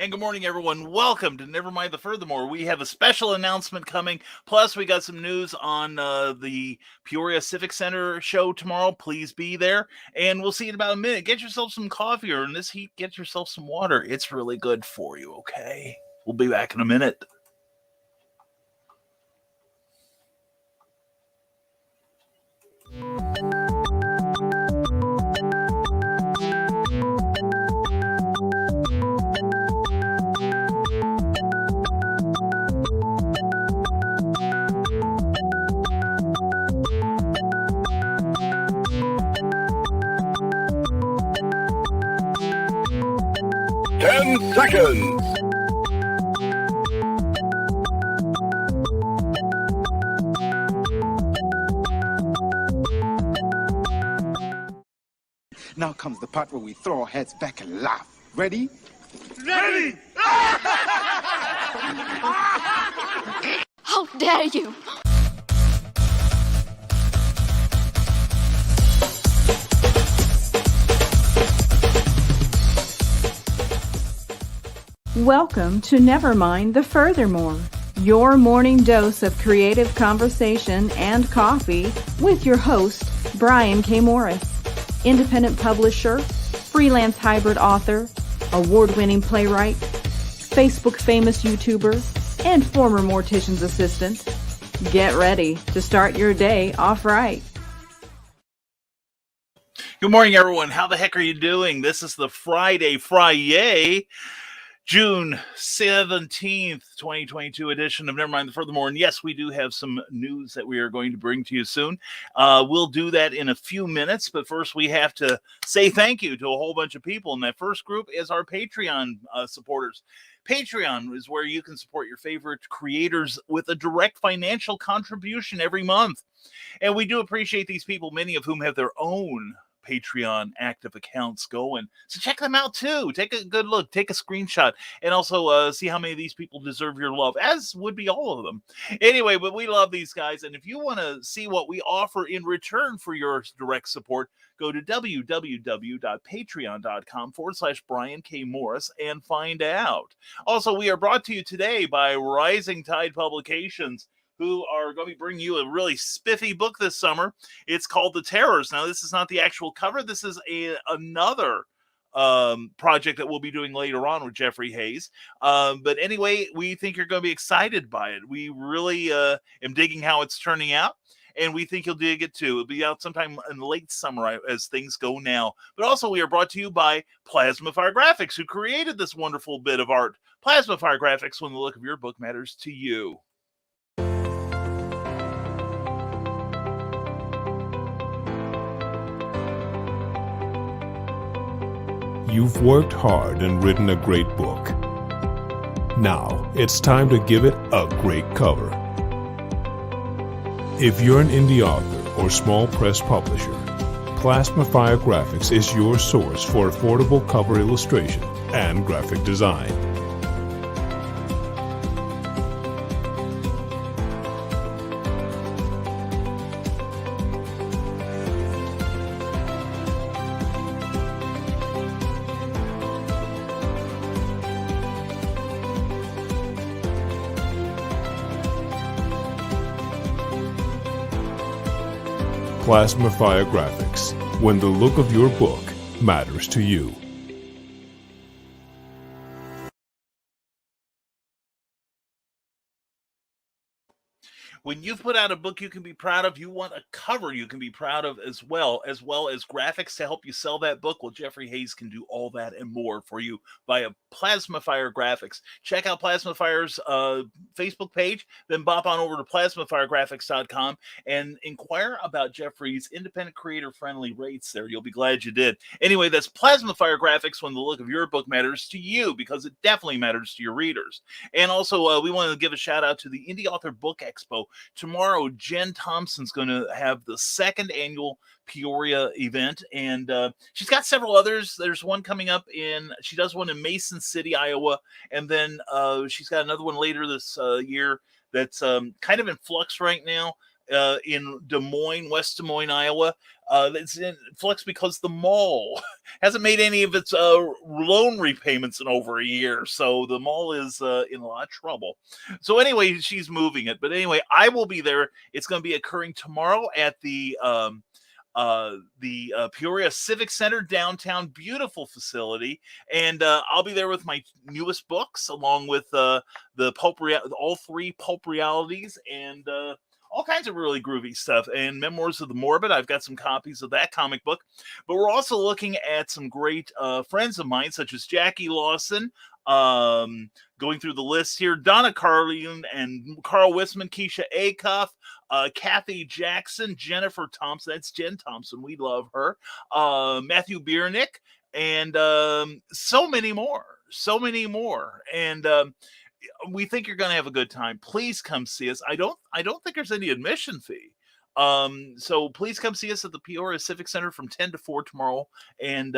And good morning, everyone. Welcome to Nevermind the Furthermore. We have a special announcement coming. Plus, we got some news on the Peoria Civic Center show tomorrow. Please be there. And we'll see you in about a minute. Get yourself some coffee, or in this heat, get yourself some water. It's really good for you, okay? We'll be back in a minute. Seconds. Now comes the part where we throw our heads back and laugh. Ready? Ready! How dare you! Welcome to Nevermind the Furthermore, your morning dose of creative conversation and coffee with your host, Brian K. Morris, independent publisher, freelance hybrid author, award-winning playwright, Facebook famous YouTuber, and former mortician's assistant. Get ready to start your day off right. Good morning, everyone. How the heck are you doing? This is the Fri-YAY, June 17th, 2022 edition of Nevermind the Furthermore. And yes, we do have some news that we are going to bring to you soon. We'll do that in a few minutes, but first we have to say thank you to a whole bunch of people. And that first group is our Patreon supporters. Patreon is where you can support your favorite creators with a direct financial contribution every month. And we do appreciate these people, many of whom have their own Patreon active accounts going. So check them out too. Take a good look, take a screenshot, and also see how many of these people deserve your love, as would be all of them. Anyway, but we love these guys. And if you want to see what we offer in return for your direct support, go to www.patreon.com/Brian K. Morris and find out. Also, we are brought to you today by Rising Tide Publications, who are going to be bringing you a really spiffy book this summer. It's called The Terrors. Now, this is not the actual cover. This is another project that we'll be doing later on with Jeffrey Hayes. But anyway, we think you're going to be excited by it. We really am digging how it's turning out, and we think you'll dig it too. It'll be out sometime in late summer as things go now. But also, we are brought to you by Plasma Fire Graphics, who created this wonderful bit of art. Plasma Fire Graphics, when the look of your book matters to you. You've worked hard and written a great book. Now, it's time to give it a great cover. If you're an indie author or small press publisher, Plasma Fire Graphics is your source for affordable cover illustration and graphic design. Plasma Fire Graphics, when the look of your book matters to you. When you've put out a book you can be proud of, you want a cover you can be proud of as well as graphics to help you sell that book. Well, Jeffrey Hayes can do all that and more for you via Plasma Fire Graphics. Check out Plasma Fire's Facebook page, then bop on over to plasmafiregraphics.com and inquire about Jeffrey's independent creator-friendly rates there. You'll be glad you did. Anyway, that's Plasma Fire Graphics when the look of your book matters to you, because it definitely matters to your readers. And also, we want to give a shout out to the Indie Author Book Expo. Tomorrow, Jen Thompson's going to have the second annual Peoria event, and she's got several others. There's one coming up she does one in Mason City, Iowa, and then she's got another one later this year that's kind of in flux right now. in Des Moines, West Des Moines, Iowa. It's in flux because the mall hasn't made any of its loan repayments in over a year. So the mall is in a lot of trouble. So anyway, she's moving it. But anyway, I will be there. It's going to be occurring tomorrow at the Peoria Civic Center downtown. Beautiful facility, and I'll be there with my newest books, along with all three pulp realities, and all kinds of really groovy stuff, and Memoirs of the Morbid. I've got some copies of that comic book, but we're also looking at some great friends of mine, such as Jackie Lawson. Going through the list here, Donna Carlin and Carl Wisman, Keisha Acuff, Kathy Jackson, Jennifer Thompson. That's Jen Thompson. We love her. Matthew Biernick, and so many more. So many more. And we think you're going to have a good time. Please come see us. I don't think there's any admission fee. So please come see us at the Peoria Civic Center from 10 to 4 tomorrow, and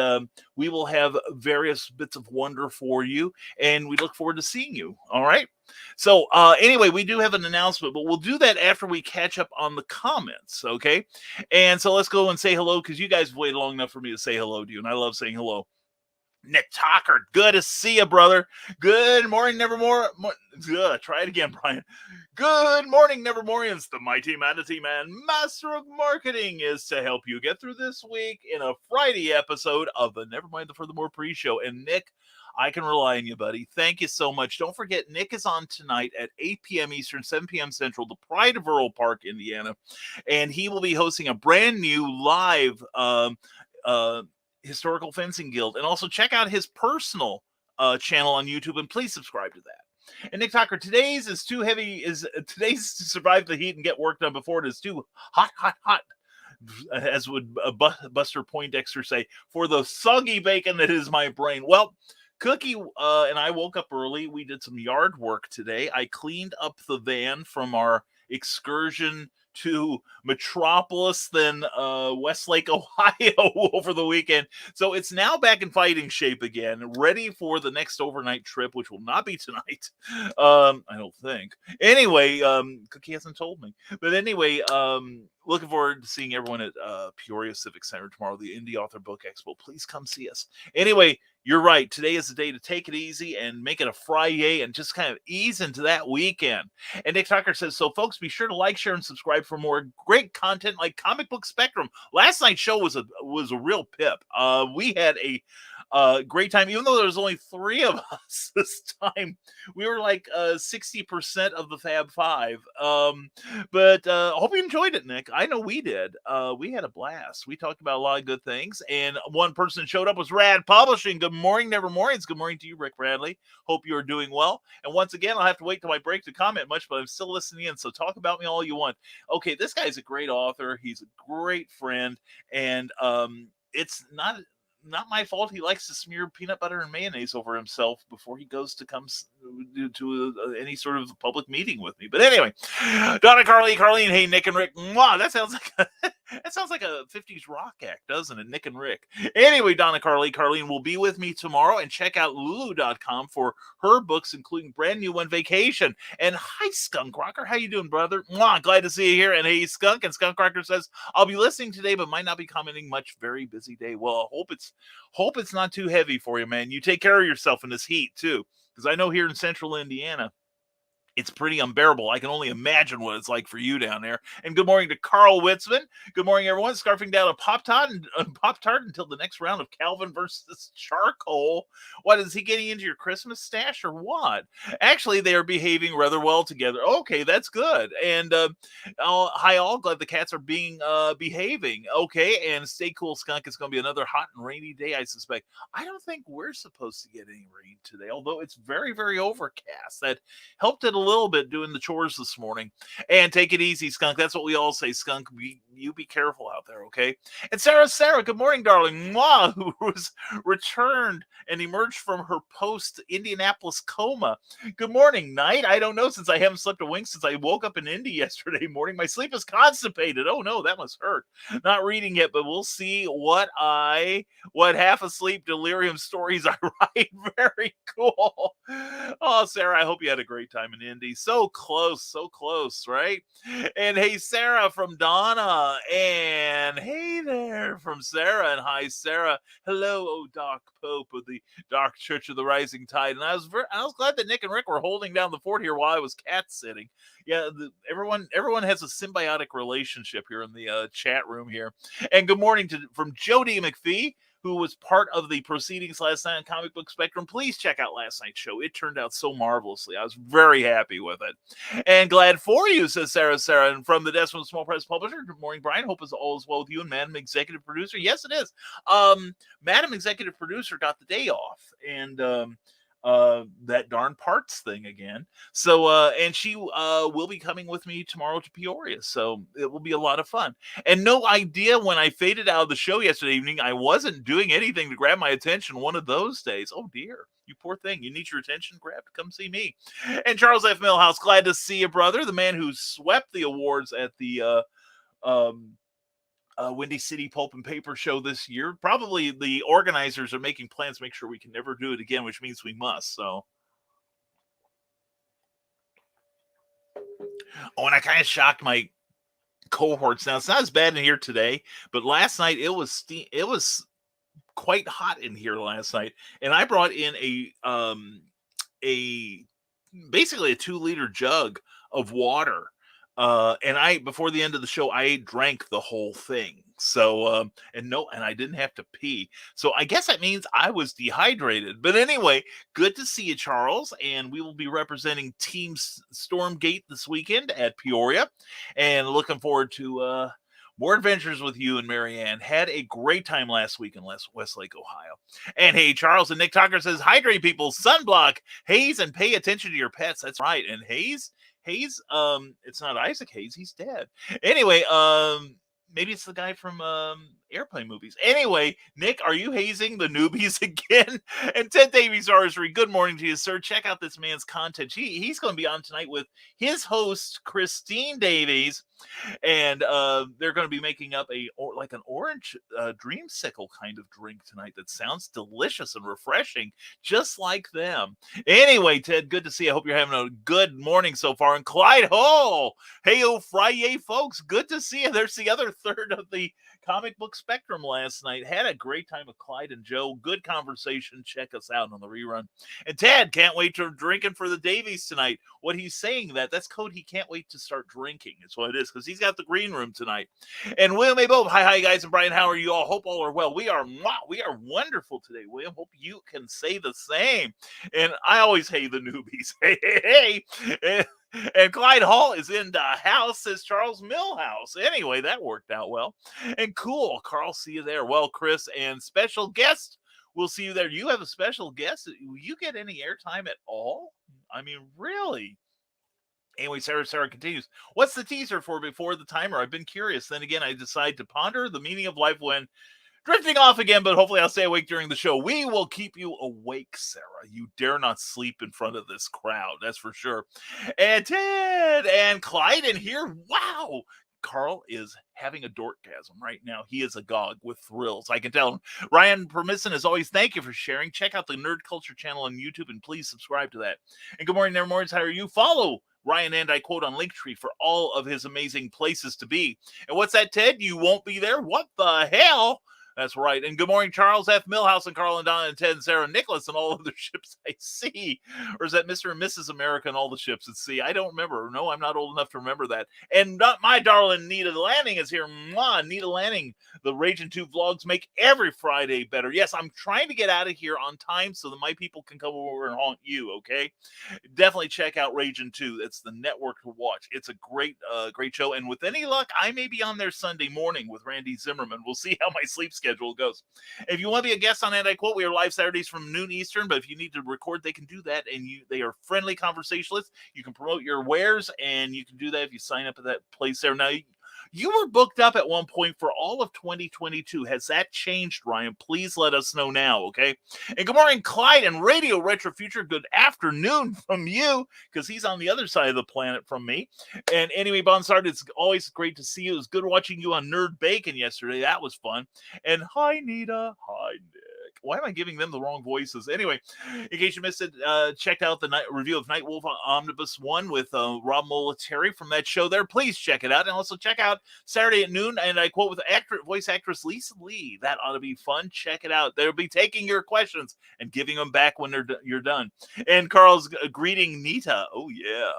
we will have various bits of wonder for you, and we look forward to seeing you. All right. So anyway, we do have an announcement, but we'll do that after we catch up on the comments. Okay. And so let's go and say hello, because you guys have waited long enough for me to say hello to you, and I love saying hello. Nick Tockard, good to see you, brother. Good morning, Nevermore. Try it again, Brian. Good morning, Nevermorians. The mighty manatee man, master of marketing, is to help you get through this week in a Friday episode of the Nevermind the Furthermore pre-show. And Nick, I can rely on you, buddy. Thank you so much. Don't forget, Nick is on tonight at 8 p.m. Eastern, 7 p.m. Central, the Pride of Earl Park, Indiana, and he will be hosting a brand new live Historical Fencing Guild, and also check out his personal channel on YouTube, and please subscribe to that. And Nick Tucker, today's is too heavy. Today's to survive the heat and get work done before it is too hot, as would Buster Poindexter say, for the soggy bacon that is my brain. Well, Cookie and I woke up early. We did some yard work today. I cleaned up the van from our excursion to Metropolis, then Westlake, Ohio over the weekend. So it's now back in fighting shape again, ready for the next overnight trip, which will not be tonight. I don't think. Anyway, Cookie hasn't told me. But anyway, looking forward to seeing everyone at Peoria Civic Center tomorrow, the Indie Author Book Expo. Please come see us. Anyway, you're right. Today is the day to take it easy and make it a Fri-YAY and just kind of ease into that weekend. And Nick Tucker says, so folks, be sure to like, share, and subscribe for more great content like Comic Book Spectrum. Last night's show was a real pip. We had a great time, even though there was only 3 of us this time. We were like 60% of the Fab Five. But I hope you enjoyed it, Nick. I know we did. We had a blast. We talked about a lot of good things, and one person showed up was Rad Publishing. Good morning, Nevermorians. Good morning to you, Rick Bradley. Hope you are doing well. And once again, I'll have to wait till my break to comment much, but I'm still listening in, so talk about me all you want. Okay, this guy's a great author. He's a great friend, and it's not my fault he likes to smear peanut butter and mayonnaise over himself before he goes to come to any sort of public meeting with me. But anyway, Donna, Carlene, hey, Nick and Rick. Wow, that sounds like a 50s rock act, doesn't it? Nick and Rick. Anyway, Donna, Carlene will be with me tomorrow, and check out lulu.com for her books, including brand new one, Vacation. And hi, Skunk Rocker. How you doing, brother? Mwah, glad to see you here. And hey, Skunk. And Skunk Rocker says, I'll be listening today, but might not be commenting much. Very busy day. Well, I hope it's not too heavy for you, man. You take care of yourself in this heat, too. Because I know here in central Indiana, it's pretty unbearable. I can only imagine what it's like for you down there. And good morning to Carl Witzman. Good morning, everyone. Scarfing down a Pop-Tart until the next round of Calvin versus Charcoal. What, is he getting into your Christmas stash or what? Actually, they are behaving rather well together. Okay, that's good. And hi, all. Glad the cats are behaving. Okay, and stay cool, Skunk. It's going to be another hot and rainy day, I suspect. I don't think we're supposed to get any rain today, although it's very, very overcast. That helped it a little bit doing the chores this morning. And take it easy, Skunk. That's what we all say, Skunk. You be careful out there, okay? And Sarah, good morning, darling. Mwah, who was returned and emerged from her post-Indianapolis coma. Good morning, night. I don't know, since I haven't slept a wink since I woke up in Indy yesterday morning. My sleep is constipated. Oh, no, that must hurt. Not reading yet, but we'll see what half-asleep delirium stories I write. Very cool. Oh, Sarah, I hope you had a great time in Indy. So close, right? And hey, Sarah from Donna. And hey there from Sarah. And hi, Sarah. Hello, oh Doc Pope of the Dark Church of the Rising Tide. And I was glad that Nick and Rick were holding down the fort here while I was cat sitting. Yeah, everyone has a symbiotic relationship here in the chat room here. And good morning from Jody McPhee, who was part of the proceedings last night on Comic Book Spectrum. Please check out last night's show. It turned out so marvelously. I was very happy with it. And glad for you, says Sarah. And from the Desmond Small Press Publisher, good morning, Brian. Hope it's all is well with you and Madam Executive Producer. Yes, it is. Madam Executive Producer got the day off. And that darn parts thing again. So, and she will be coming with me tomorrow to Peoria. So it will be a lot of fun. And no idea when I faded out of the show yesterday evening, I wasn't doing anything to grab my attention one of those days. Oh dear, you poor thing. You need your attention grabbed. Come see me. And Charles F. Millhouse, glad to see you, brother. The man who swept the awards at the Windy City Pulp and Paper show this year. Probably the organizers are making plans to make sure we can never do it again, which means we must. So, and I kind of shocked my cohorts. Now it's not as bad in here today, but last night it was quite hot in here last night, and I brought in basically a 2-liter jug of water. And before the end of the show, I drank the whole thing. So, and I didn't have to pee. So I guess that means I was dehydrated. But anyway, good to see you, Charles. And we will be representing Team Stormgate this weekend at Peoria. And looking forward to more adventures with you and Marianne. Had a great time last week in Westlake, Ohio. And hey, Charles and Nick Tucker says, hydrate people, sunblock, Hayes, and pay attention to your pets. That's right. And Hayes, it's not Isaac Hayes. He's dead. Anyway, maybe it's the guy from airplane movies. Anyway, Nick, are you hazing the newbies again? And Ted Davies Arsery, good morning to you, sir. Check out this man's content. He's going to be on tonight with his host, Christine Davies. And they're going to be making up an orange dreamsicle kind of drink tonight that sounds delicious and refreshing, just like them. Anyway, Ted, good to see you. I hope you're having a good morning so far. And Clyde Hall, hey, Fri-YAY, folks, good to see you. There's the other third of the Comic Book Spectrum last night. Had a great time with Clyde and Joe. Good conversation. Check us out on the rerun. And Tad, can't wait to drinking for the Davies tonight. What he's saying, that's code he can't wait to start drinking. It's what it is, because he's got the green room tonight. And William A. Bob, hi guys, and Brian, how are you all? Hope all are well. We are wonderful today, William. Hope you can say the same. And I always hate the newbies. Hey. And Clyde Hall is in the house, says Charles Millhouse. Anyway, that worked out well. And cool, Carl, see you there. Well, Chris, and special guest, we'll see you there. You have a special guest. Will you get any airtime at all? I mean, really? Anyway, Sarah continues. What's the teaser for before the timer? I've been curious. Then again, I decide to ponder the meaning of life when drifting off again, but hopefully I'll stay awake during the show. We will keep you awake, Sarah. You dare not sleep in front of this crowd. That's for sure. And Ted and Clyde in here. Wow. Carl is having a dorkgasm right now. He is agog with thrills. I can tell. Ryan Permisson, as always, thank you for sharing. Check out the Nerd Culture channel on YouTube and please subscribe to that. And good morning, Nevermornings. How are you? Follow Ryan and I quote on Linktree for all of his amazing places to be. And what's that, Ted? You won't be there? What the hell? That's right. And good morning, Charles F. Millhouse and Carl and Donna and Ted and Sarah and Nicholas and all other ships I see. Or is that Mr. and Mrs. America and all the ships at sea? I don't remember. No, I'm not old enough to remember that. And not my darling Nita Lanning is here. Mwah, Nita Lanning. The Raging 2 vlogs make every Friday better. Yes, I'm trying to get out of here on time so that my people can come over and haunt you, okay? Definitely check out Raging 2. It's the network to watch. It's a great show. And with any luck, I may be on there Sunday morning with Randy Zimmerman. We'll see how my sleep schedule goes. If you want to be a guest on Anti-Quote, we are live Saturdays from noon Eastern, but if you need to record, they can do that, and they are friendly conversationalists. You can promote your wares, and you can do that if you sign up at that place there. Now, you were booked up at one point for all of 2022. Has that changed, Ryan? Please let us know now, okay? And good morning, Clyde and Radio Retro Future. Good afternoon from you, because he's on the other side of the planet from me. And anyway, Bonsard, it's always great to see you. It was good watching you on Nerd Bacon yesterday. That was fun. And hi, Nita. Hi, Nick. why am I giving them the wrong voices? Anyway, in case you missed it, checked out the review of Night Wolf Omnibus 1 with Rob Molateri from that show there. Please check it out. And also check out Saturday at noon, and I quote with voice actress Lisa Lee. That ought to be fun. Check it out. They'll be taking your questions and giving them back when you're done. And Carl's greeting Nita. Oh, yeah.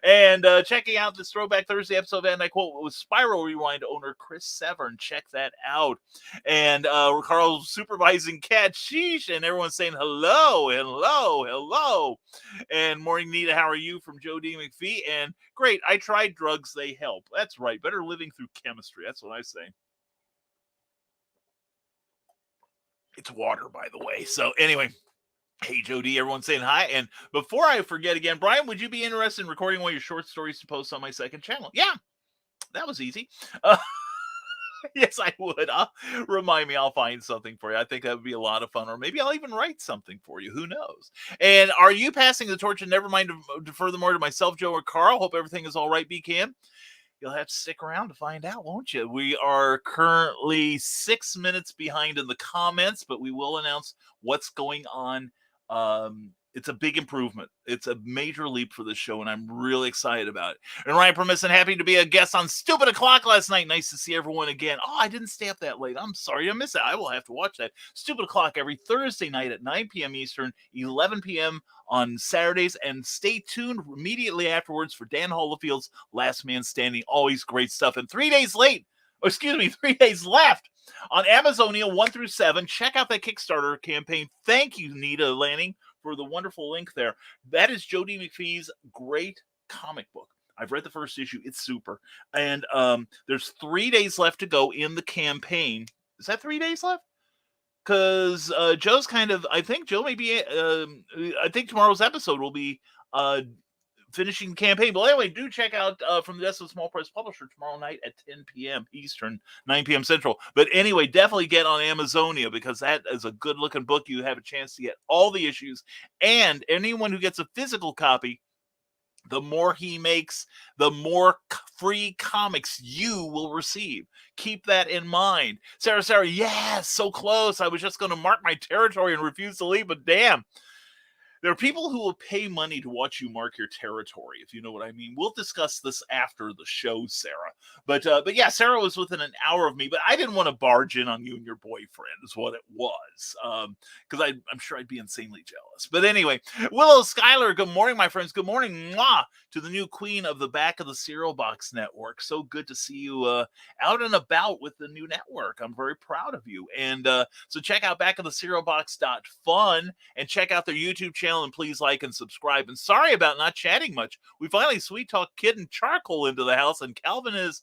And checking out this Throwback Thursday episode, and I quote with Spiral Rewind owner Chris Severn. Check that out. And Carl's supervising Cat Sheesh, and everyone's saying hello, hello, hello. And morning, Nita, how are you? From Joe D. McPhee. And great, I tried drugs, they help. That's right. Better living through chemistry. That's what I say. It's water, by the way. So anyway, hey, Jody, everyone's saying hi. And before I forget again, Brian, would you be interested in recording one of your short stories to post on my second channel? Yeah, that was easy. Yes, I would. Remind me, I'll find something for you. I think that would be a lot of fun. Or maybe I'll even write something for you. Who knows? And are you passing the torch and never mind furthermore to myself, Joe, or Carl? Hope everything is all right, BCAM. You'll have to stick around to find out, won't you? We are currently 6 minutes behind in the comments, but we will announce what's going on. It's a big improvement. It's a major leap for this show, and I'm really excited about it. And Ryan Permisson, happy to be a guest on Stupid O'Clock last night. Nice to see everyone again. Oh, I didn't stay up that late. I'm sorry I missed it. I will have to watch that. Stupid O'Clock every Thursday night at 9 p.m. Eastern, 11 p.m. on Saturdays. And stay tuned immediately afterwards for Dan Holofield's Last Man Standing. Always great stuff. And 3 days late, 3 days left on Amazonia 1 through 7. Check out that Kickstarter campaign. Thank you, Nita Lanning, for the wonderful link there. That is Joe D. McPhee's great comic book. I've read the first issue. It's super. And there's 3 days left to go in the campaign. Is that 3 days left? Because Joe's kind of, I think Joe may be, I think tomorrow's episode will be finishing the campaign. But anyway, do check out From the Desk of a Small Press Publisher tomorrow night at 10 p.m. Eastern, 9 p.m. Central. But anyway, definitely get on Amazonia, because that is a good-looking book. You have a chance to get all the issues. And anyone who gets a physical copy, the more he makes, the more free comics you will receive. Keep that in mind. Sarah, yes, so close. I was just going to mark my territory and refuse to leave, but damn. There are people who will pay money to watch you mark your territory, if you know what I mean. We'll discuss this after the show, Sarah. But yeah, Sarah was within an hour of me, but I didn't want to barge in on you and your boyfriend is what it was. Because I'm sure I'd be insanely jealous. But anyway, Willow Schuyler, good morning, my friends. Good morning, mwah, to the new queen of the Back of the Cereal Box Network. So good to see you out and about with the new network. I'm very proud of you. And so check out backofthecerealbox.fun and check out their YouTube channel. And please like and subscribe. And sorry about not chatting much. We finally sweet talk Kid and Charcoal into the house, and Calvin is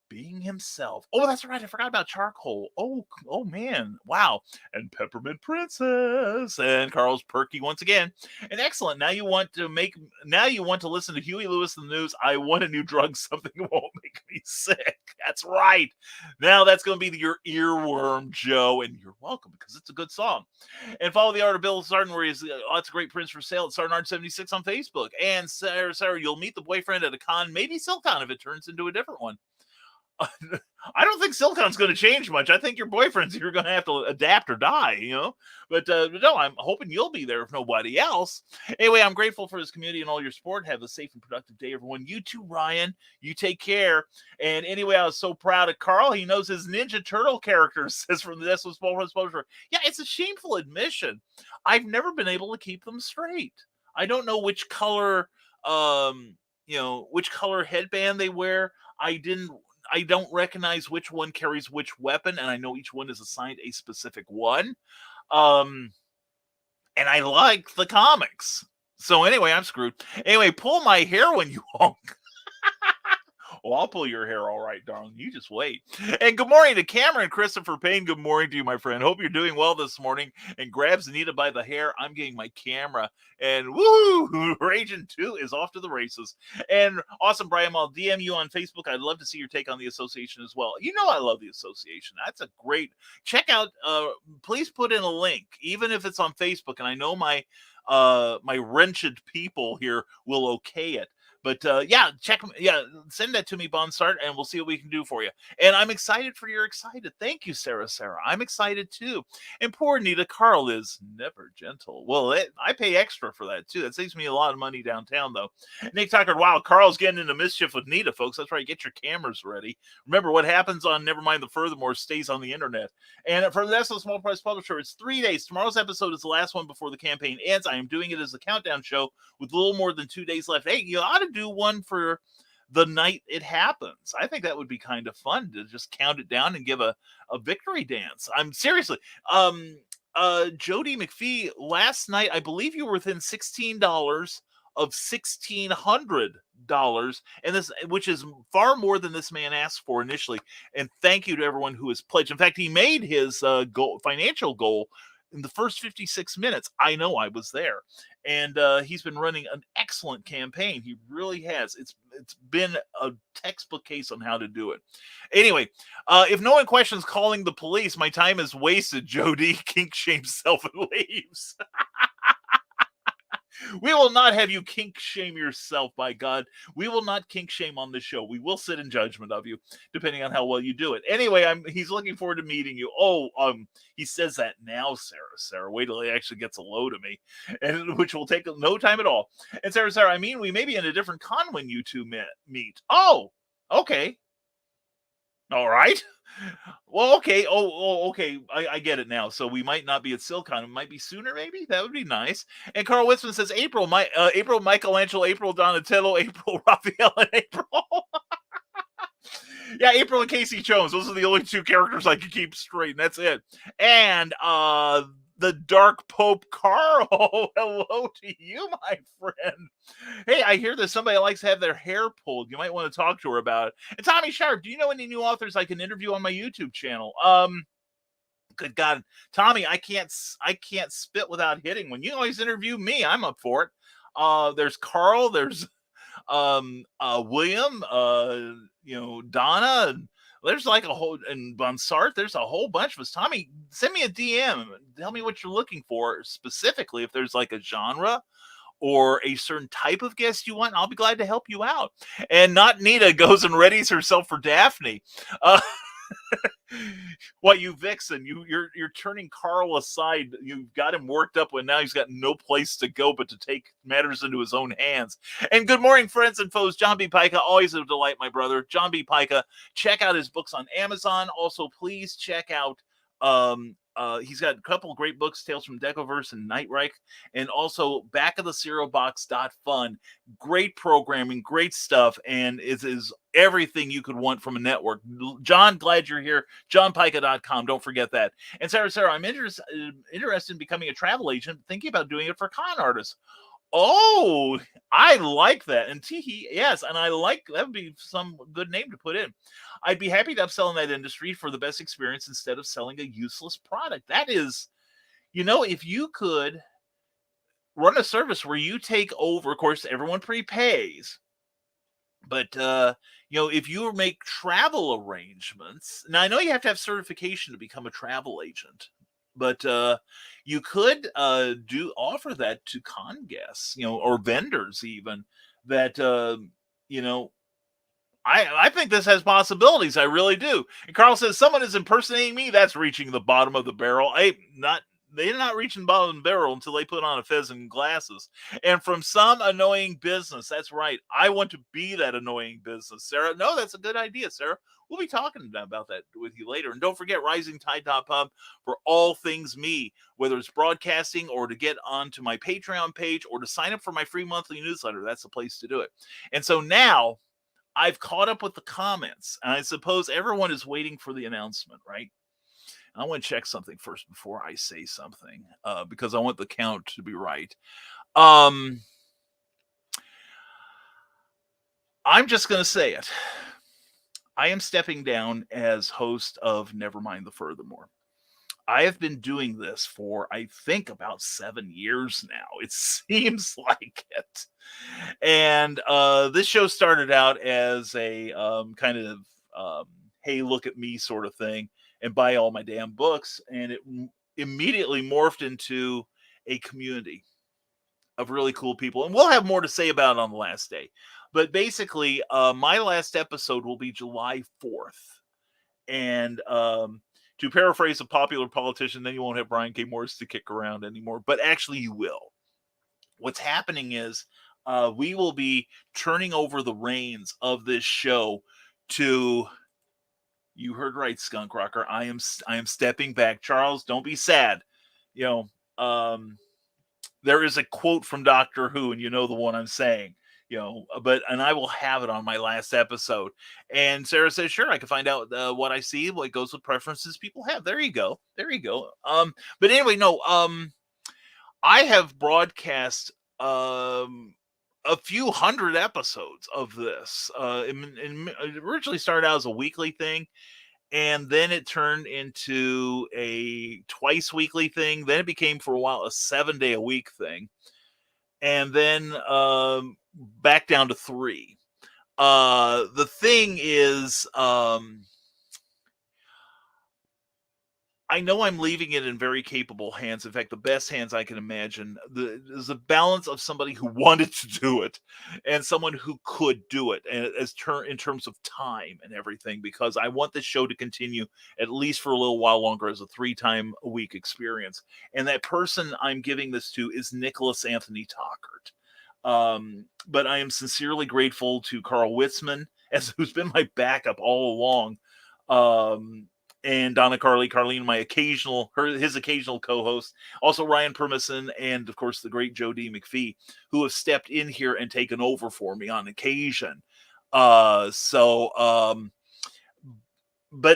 being himself. Oh, that's right. I forgot about Charcoal. Oh man. Wow. And Peppermint Princess and Carl's perky once again. And excellent. Now you want to listen to Huey Lewis in the News. I want a new drug, something that won't make me sick. That's right. Now that's going to be your earworm, Joe, and you're welcome, because it's a good song. And follow the art of Bill Sarton, where he's lots of great prints for sale at Sarton Art 76 on Facebook. And Sarah, you'll meet the boyfriend at a con, maybe Silcon, if it turns into a different one. I don't think Silcon's going to change much. I think your boyfriend's either going to have to adapt or die, you know. But no, I'm hoping you'll be there if nobody else. Anyway, I'm grateful for this community and all your support. Have a safe and productive day, everyone. You too, Ryan. You take care. And anyway, I was so proud of Carl. He knows his Ninja Turtle characters, says From the Desk of Small Press Publisher. Yeah, it's a shameful admission. I've never been able to keep them straight. I don't know which color, which color headband they wear. I don't recognize which one carries which weapon, and I know each one is assigned a specific one. And I like the comics. So anyway, I'm screwed. Anyway, pull my hair when you honk. Well, I'll pull your hair all right, darling. You just wait. And good morning to Cameron Christopher Payne. Good morning to you, my friend. Hope you're doing well this morning. And grabs Anita by the hair. I'm getting my camera. And woo! Raging 2 is off to the races. And awesome, Brian. I'll DM you on Facebook. I'd love to see your take on the association as well. You know I love the association. That's a great... Check out... please put in a link, even if it's on Facebook. And I know my wretched people here will okay it. But send that to me, Bonsart, and we'll see what we can do for you. And I'm excited for your excited. Thank you, Sarah. I'm excited too. And poor Nita, Carl is never gentle. Well, I pay extra for that too. That saves me a lot of money downtown, though. Nick Tucker, wow, Carl's getting into mischief with Nita, folks. That's right. Get your cameras ready. Remember, what happens on Nevermind the Furthermore stays on the internet. And for the National Small Press Publisher, it's 3 days. Tomorrow's episode is the last one before the campaign ends. I am doing it as a countdown show with a little more than 2 days left. Hey, you ought to do one for the night it happens. I think that would be kind of fun to just count it down and give a victory dance. I'm seriously. Jody McPhee, last night, I believe you were within $16 of $1,600, and this, which is far more than this man asked for initially. And thank you to everyone who has pledged. In fact, he made his financial goal in the first 56 minutes. I know, I was there. And he's been running an excellent campaign. He really has. It's been a textbook case on how to do it. Anyway, if no one questions calling the police, my time is wasted. Jody kink shames self and leaves. We will not have you kink shame yourself, by God. We will not kink shame on this show. We will sit in judgment of you, depending on how well you do it. Anyway, he's looking forward to meeting you. He says that now, Sarah. Wait till he actually gets a load of me, and which will take no time at all. And Sarah, I mean, we may be in a different con when you two meet. Oh, okay. All right. Well, okay. Okay. I get it now. So we might not be at Silicon. It might be sooner, maybe. That would be nice. And Carl Witzman says April, April Michelangelo, April Donatello, April Raphael, and April. Yeah, April and Casey Jones. Those are the only two characters I can keep straight, and that's it. And the Dark Pope Carl. Hello to you, my friend. Hey, I hear that somebody likes to have their hair pulled. You might want to talk to her about it. And Tommy Sharp, do you know any new authors I can interview on my YouTube channel? Good God, Tommy, I can't spit without hitting. When you always interview me, I'm up for it. There's Carl, there's William, Donna, and there's like a whole, and Bonsart, there's a whole bunch of us. Tommy, send me a DM. Tell me what you're looking for specifically. If there's like a genre or a certain type of guest you want, I'll be glad to help you out. And not Nita goes and readies herself for Daphne. What, you vixen, you're turning Carl aside. You've got him worked up when now he's got no place to go but to take matters into his own hands. And good morning, friends and foes. John B. Pica, always a delight, my brother. John B. Pica, check out his books on Amazon. Also, please check out he's got a couple great books, Tales from Decoverse and Nightreich, and also backoftheceriobox.fun. Great programming, great stuff, and it is everything you could want from a network. John, glad you're here. JohnPica.com. Don't forget that. And Sarah, I'm interested in becoming a travel agent, thinking about doing it for con artists. Oh, I like that. And Teehee, yes, and I like that would be some good name to put in. I'd be happy to upsell in that industry for the best experience instead of selling a useless product. That is, if you could run a service where you take over, of course, everyone prepays. But, if you make travel arrangements, now I know you have to have certification to become a travel agent. But you could offer that to con guests, or vendors even, that, I think this has possibilities. I really do. And Carl says, someone is impersonating me. That's reaching the bottom of the barrel. They're not reaching the bottom of the barrel until they put on a fez and glasses. And from some annoying business. That's right. I want to be that annoying business, Sarah. No, that's a good idea, Sarah. We'll be talking about that with you later. And don't forget RisingTide.pub for all things me, whether it's broadcasting or to get onto my Patreon page or to sign up for my free monthly newsletter. That's the place to do it. And so now I've caught up with the comments, and I suppose everyone is waiting for the announcement, right? I want to check something first before I say something, because I want the count to be right. I'm just going to say it. I am stepping down as host of Nevermind the Furthermore. I have been doing this for, I think, about 7 years now. It seems like it. And this show started out as a kind of, hey, look at me sort of thing, and buy all my damn books. And it immediately morphed into a community of really cool people. And we'll have more to say about it on the last day. But basically, my last episode will be July 4th. And to paraphrase a popular politician, then you won't have Brian K. Morris to kick around anymore. But actually, you will. What's happening is we will be turning over the reins of this show to, you heard right, Skunk Rocker. I am stepping back. Charles, don't be sad. You know, there is a quote from Doctor Who, and you know the one I'm saying. And I will have it on my last episode. And Sarah says, sure, I can find out what I see, what goes with preferences people have. There you go. But anyway, no, I have broadcast a few hundred episodes of this. It originally started out as a weekly thing, and then it turned into a twice weekly thing. Then it became for a while a 7-day-a-week thing, and then back down to 3. The thing is, I know I'm leaving it in very capable hands. In fact, the best hands I can imagine. There's a balance of somebody who wanted to do it and someone who could do it, and in terms of time and everything, because I want this show to continue at least for a little while longer as a 3-time-a-week experience. And that person I'm giving this to is Nicholas Anthony Tockert. But I am sincerely grateful to Carl Witzman, who's been my backup all along. And Donna Carlene, his occasional co-host, also Ryan Permison, and of course the great Joe D. McPhee, who have stepped in here and taken over for me on occasion. But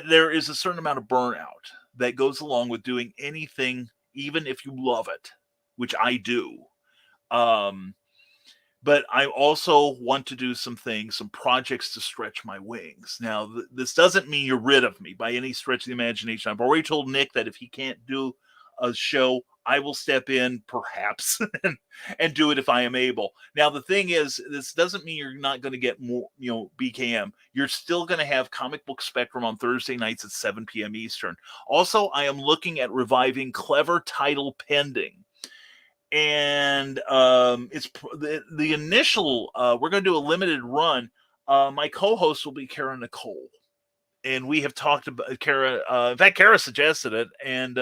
there is a certain amount of burnout that goes along with doing anything, even if you love it, which I do. But I also want to do some projects to stretch my wings. Now, this doesn't mean you're rid of me by any stretch of the imagination. I've already told Nick that if he can't do a show, I will step in, perhaps, and do it if I am able. Now, the thing is, this doesn't mean you're not going to get more, BKM. You're still going to have Comic Book Spectrum on Thursday nights at 7 p.m. Eastern. Also, I am looking at reviving Clever Title Pending. And it's the initial, we're going to do a limited run. My co-host will be Kara Nicole. And we have talked about Kara. In fact, Kara suggested it, and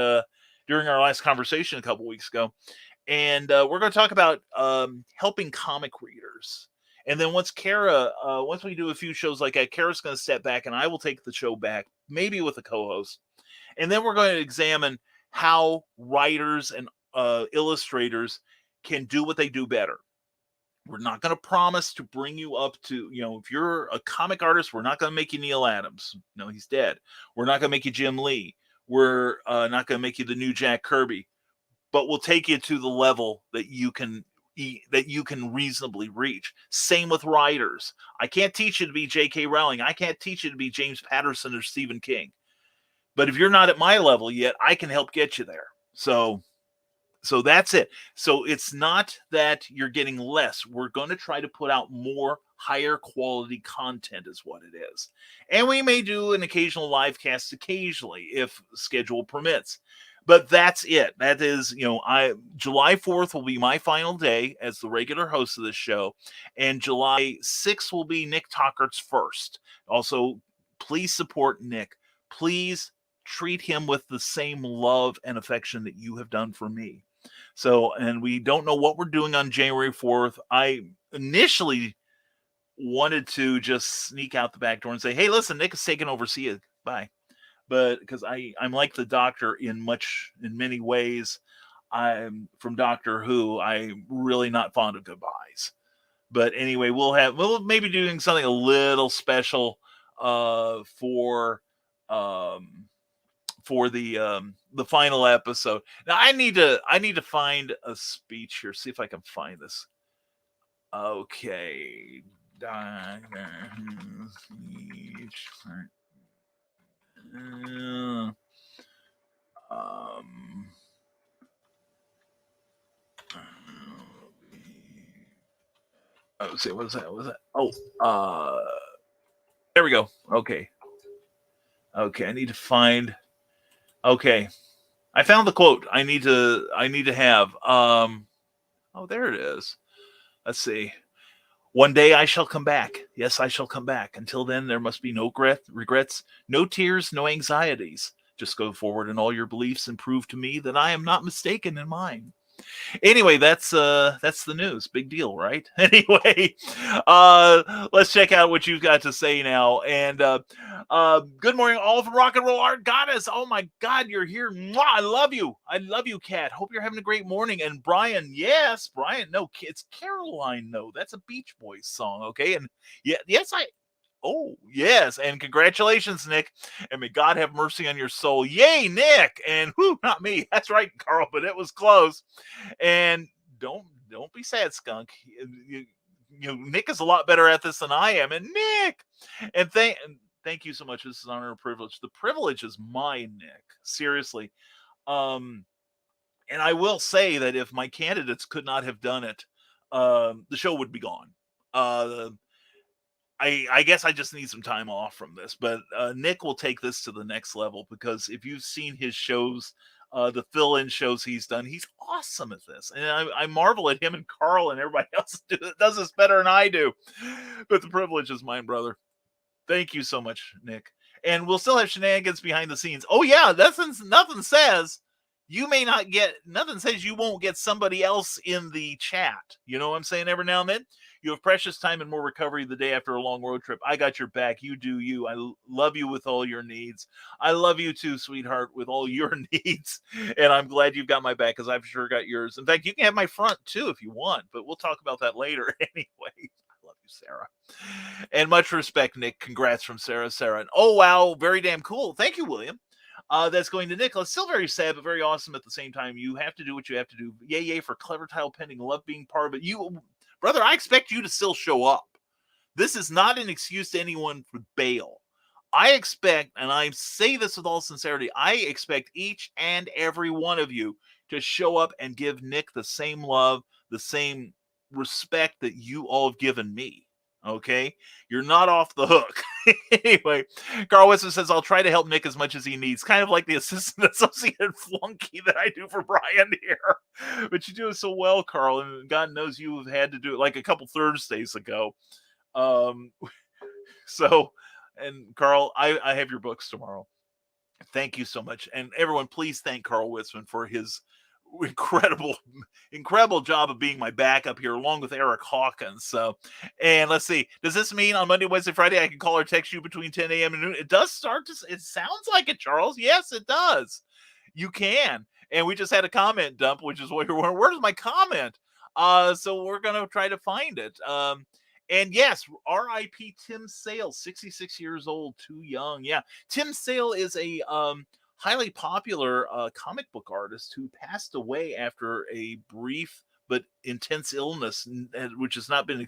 during our last conversation a couple weeks ago. And we're going to talk about helping comic readers. And then once we do a few shows like that, Kara's going to step back, and I will take the show back, maybe with a co-host. And then we're going to examine how writers and illustrators can do what they do better. We're not going to promise to bring you up to, if you're a comic artist, we're not going to make you Neil Adams. No, he's dead. We're not going to make you Jim Lee. We're not going to make you the new Jack Kirby, but we'll take you to the level that you can reasonably reach. Same with writers. I can't teach you to be J.K. Rowling. I can't teach you to be James Patterson or Stephen King. But if you're not at my level yet, I can help get you there. So that's it. So it's not that you're getting less. We're going to try to put out more higher quality content is what it is. And we may do an occasional live cast occasionally if schedule permits. But that's it. That is, July 4th will be my final day as the regular host of this show. And July 6th will be Nick Tockert's first. Also, please support Nick. Please treat him with the same love and affection that you have done for me. So, and we don't know what we're doing on January 4th. I initially wanted to just sneak out the back door and say, hey, listen, Nick is taking over. See you. Bye. But because I'm like the Doctor in many ways. I'm from Doctor Who. I'm really not fond of goodbyes. But anyway, we'll maybe doing something a little special for the final episode. Now I need to find a speech here. See if I can find this. Okay. Speech. Let's see, what was that? Oh, there we go. Okay, I need to find. Okay, I found the quote. I need to have. Oh, there it is. Let's see. One day I shall come back. Yes, I shall come back. Until then, there must be no regrets, no tears, no anxieties. Just go forward in all your beliefs and prove to me that I am not mistaken in mine. Anyway, that's the news. Big deal, right? Anyway, let's check out what you've got to say now. And good morning, all from Rock and Roll Art Goddess. Oh my God, you're here. Mwah, I love you. I love you, Kat. Hope you're having a great morning. And Brian, yes, Brian. No, it's Caroline. No, that's a Beach Boys song. Okay, and yes, Oh, yes. And congratulations, Nick. And may God have mercy on your soul. Yay, Nick. And whoo, not me. That's right, Carl, but it was close. And don't be sad, skunk. Nick is a lot better at this than I am. And Nick. And thank you so much. This is an honor and privilege. The privilege is mine, Nick. Seriously. And I will say that if my candidates could not have done it, the show would be gone. I guess I just need some time off from this, but Nick will take this to the next level, because if you've seen his shows, the fill-in shows he's done, he's awesome at this. And I marvel at him and Carl and everybody else does this better than I do. But the privilege is mine, brother. Thank you so much, Nick. And we'll still have shenanigans behind the scenes. Oh, yeah, nothing says you may not get, nothing says you won't get somebody else in the chat. You know what I'm saying? Every now and then. You have precious time and more recovery the day after a long road trip. I got your back. You do you. I love you with all your needs. I love you too, sweetheart, with all your needs. And I'm glad you've got my back, because I've sure got yours. In fact, you can have my front too if you want, but we'll talk about that later. Anyway, I love you, Sarah. And much respect, Nick. Congrats from Sarah. And oh, wow, very damn cool. Thank you, William. That's going to Nicholas. Still very sad, but very awesome at the same time. You have to do what you have to do. Yay for Clever Tile Pending. Love being part of it. Brother, I expect you to still show up. This is not an excuse to anyone for bail. I expect, and I say this with all sincerity, I expect each and every one of you to show up and give Nick the same love, the same respect that you all have given me. Okay? You're not off the hook. Anyway, Carl Wesson says, I'll try to help Nick as much as he needs. Kind of like the assistant associate flunky that I do for Brian here. But you do it so well, Carl, and God knows you have had to do it like a couple Thursdays ago. So, and Carl, I have your books tomorrow. Thank you so much. And everyone, please thank Carl Witzman for his incredible job of being my backup here, along with Eric Hawkins. So, and let's see, does this mean on Monday, Wednesday, Friday I can call or text you between 10 a.m. and noon? It does start to, it sounds like it, Charles. Yes, it does. You can. And we just had a comment dump, which is where's my comment? So we're gonna try to find it. And yes, R.I.P. Tim Sale, 66 years old, too young. Yeah, Tim Sale is a highly popular comic book artist who passed away after a brief but intense illness, which has not been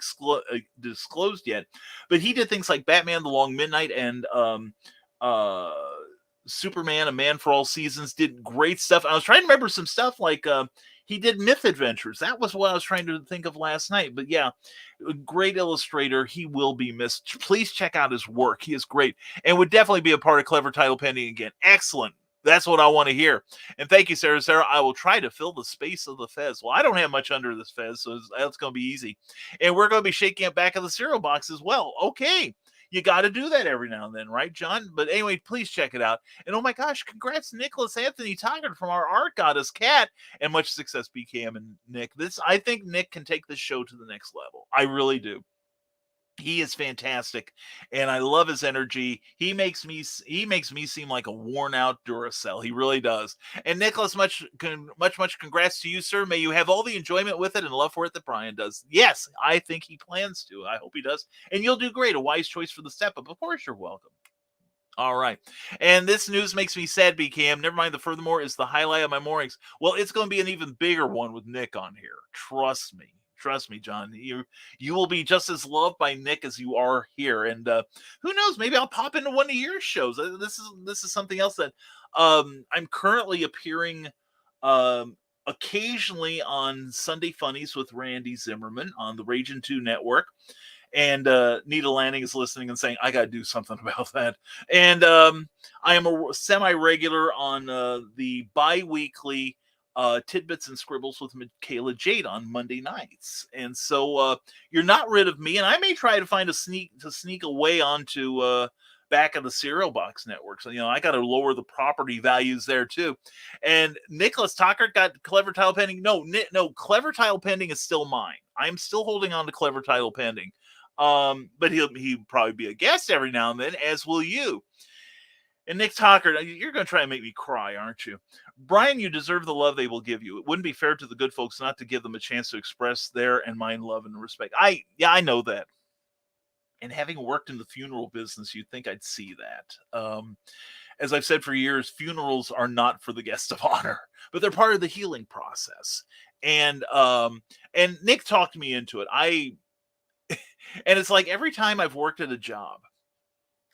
disclosed yet. But he did things like Batman: The Long Midnight and Superman: A Man for All Seasons. Did great stuff. I was trying to remember some stuff like he did Myth Adventures. That was what I was trying to think of last night. But yeah, great illustrator. He will be missed. Please check out his work. He is great and would definitely be a part of Clever Title Pending again. Excellent. That's what I want to hear. And thank you, Sarah. I will try to fill the space of the fez. Well, I don't have much under this fez, so that's going to be easy. And we're going to be shaking it back of the cereal box as well. Okay. You got to do that every now and then, right, John? But anyway, please check it out. And oh my gosh, congrats, Nicholas Anthony Tiger from our art goddess, Kat, and much success, BKM and Nick. I think Nick can take this show to the next level. I really do. He is fantastic, and I love his energy. He makes me seem like a worn-out Duracell. He really does. And Nicholas, much congrats to you, sir. May you have all the enjoyment with it and love for it that Brian does. Yes, I think he plans to. I hope he does. And you'll do great. A wise choice for the step-up. Of course, you're welcome. All right. And this news makes me sad, BKM. Never mind, the furthermore is the highlight of my mornings. Well, it's going to be an even bigger one with Nick on here. Trust me. Trust me, John. You will be just as loved by Nick as you are here. And who knows? Maybe I'll pop into one of your shows. This is something else that I'm currently appearing occasionally on Sunday Funnies with Randy Zimmerman on the Ragin' 2 network. And Nita Lanning is listening and saying, I got to do something about that. And I am a semi-regular on the bi-weekly Tidbits and Scribbles with Michaela Jade on Monday nights. And so you're not rid of me, and I may try to find a sneak away onto back of the Cereal Box Network. So, I got to lower the property values there too. And Nicholas Tockert got Clever Tile Pending. No, Clever Tile Pending is still mine. I'm still holding on to Clever Tile Pending. But he'll probably be a guest every now and then, as will you. And Nick Tockert, you're going to try and make me cry, aren't you? Brian, you deserve the love they will give you. It wouldn't be fair to the good folks not to give them a chance to express their and mine love and respect. I know that. And having worked in the funeral business, you'd think I'd see that. As I've said for years, funerals are not for the guest of honor, but they're part of the healing process. And Nick talked me into it. And it's like every time I've worked at a job,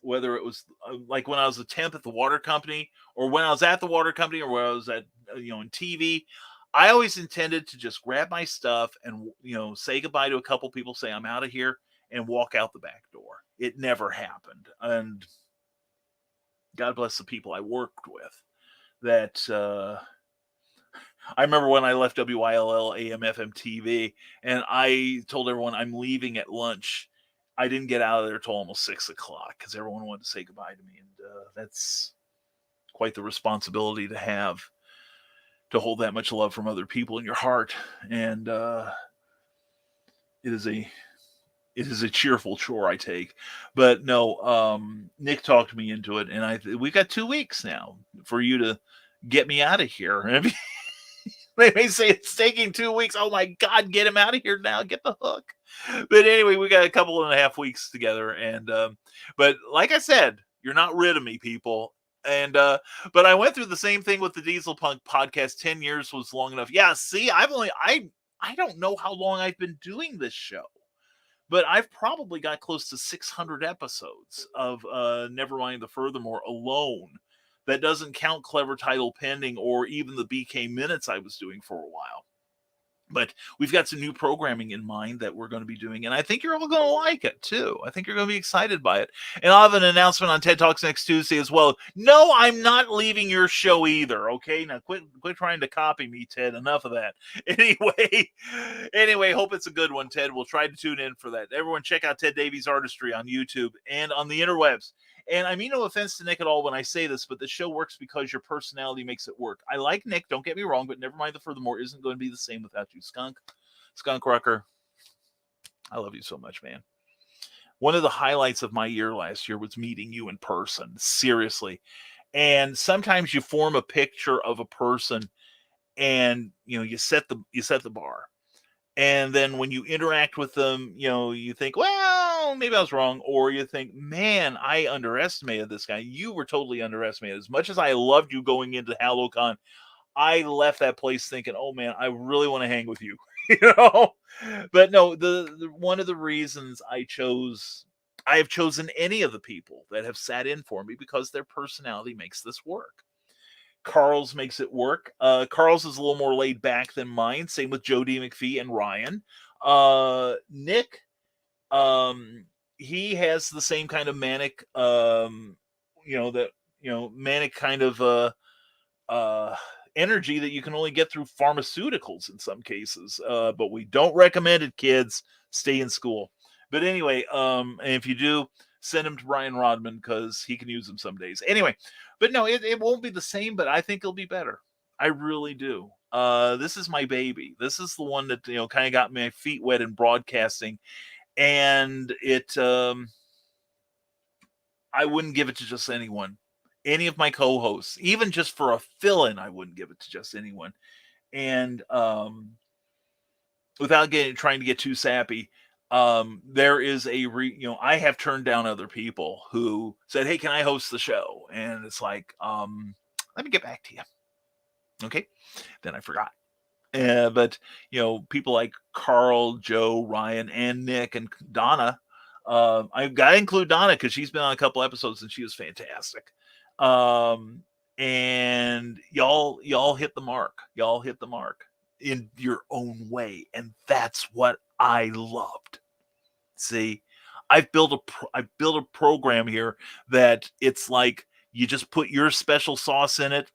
whether it was like when I was a temp at the water company, or when I was at the water company, or when I was at, in TV, I always intended to just grab my stuff and, say goodbye to a couple people, say I'm out of here, and walk out the back door. It never happened. And God bless the people I worked with. That I remember when I left WILL AM FM TV, and I told everyone I'm leaving at lunch. I didn't get out of there till almost 6 o'clock because everyone wanted to say goodbye to me. And that's quite the responsibility to have, to hold that much love from other people in your heart. And it is a cheerful chore I take. But no, Nick talked me into it, and we've got 2 weeks now for you to get me out of here. And they may say it's taking 2 weeks. Oh my God, get him out of here now. Get the hook. But anyway, we got a couple and a half weeks together. And, but like I said, you're not rid of me, people. And, but I went through the same thing with the Diesel Punk podcast. 10 years was long enough. Yeah. See, I don't know how long I've been doing this show, but I've probably got close to 600 episodes of, Nevermind the Furthermore alone. That doesn't count Clever Title Pending or even the BK Minutes I was doing for a while. But we've got some new programming in mind that we're going to be doing, and I think you're all going to like it, too. I think you're going to be excited by it. And I'll have an announcement on TED Talks next Tuesday as well. No, I'm not leaving your show either, okay? Now, quit trying to copy me, Ted. Enough of that. Anyway, hope it's a good one, Ted. We'll try to tune in for that. Everyone, check out Ted Davies Artistry on YouTube and on the interwebs. And I mean no offense to Nick at all when I say this, but the show works because your personality makes it work. I like Nick, don't get me wrong, but Nevermind the Furthermore isn't going to be the same without you, Skunk Rucker. I love you so much, man. One of the highlights of my year last year was meeting you in person, seriously. And sometimes you form a picture of a person, and you set the bar. And then when you interact with them, you think, well, maybe I was wrong. Or you think, man, I underestimated this guy. You were totally underestimated. As much as I loved you going into HalloCon, I left that place thinking, oh, man, I really want to hang with you. But no, the one of the reasons I have chosen any of the people that have sat in for me because their personality makes this work. Carl's makes it work. Carl's is a little more laid back than mine. Same with Jody McPhee and Ryan. Nick, he has the same kind of manic, manic kind of energy that you can only get through pharmaceuticals in some cases. But we don't recommend it, kids. Stay in school. But anyway, and if you do, send him to Brian Rodman because he can use them some days. Anyway, but no, it won't be the same, but I think it'll be better. I really do. This is my baby. This is the one that, kind of got my feet wet in broadcasting. And I wouldn't give it to just anyone. Any of my co-hosts, even just for a fill-in, I wouldn't give it to just anyone. And without trying to get too sappy, there is I have turned down other people who said, hey, can I host the show? And it's like, let me get back to you. Okay. Then I forgot. But people like Carl, Joe, Ryan, and Nick and Donna, I've got to include Donna because she's been on a couple episodes and she was fantastic. And y'all hit the mark. Y'all hit the mark in your own way. And that's what I loved. See, I've built a program here that it's like you just put your special sauce in it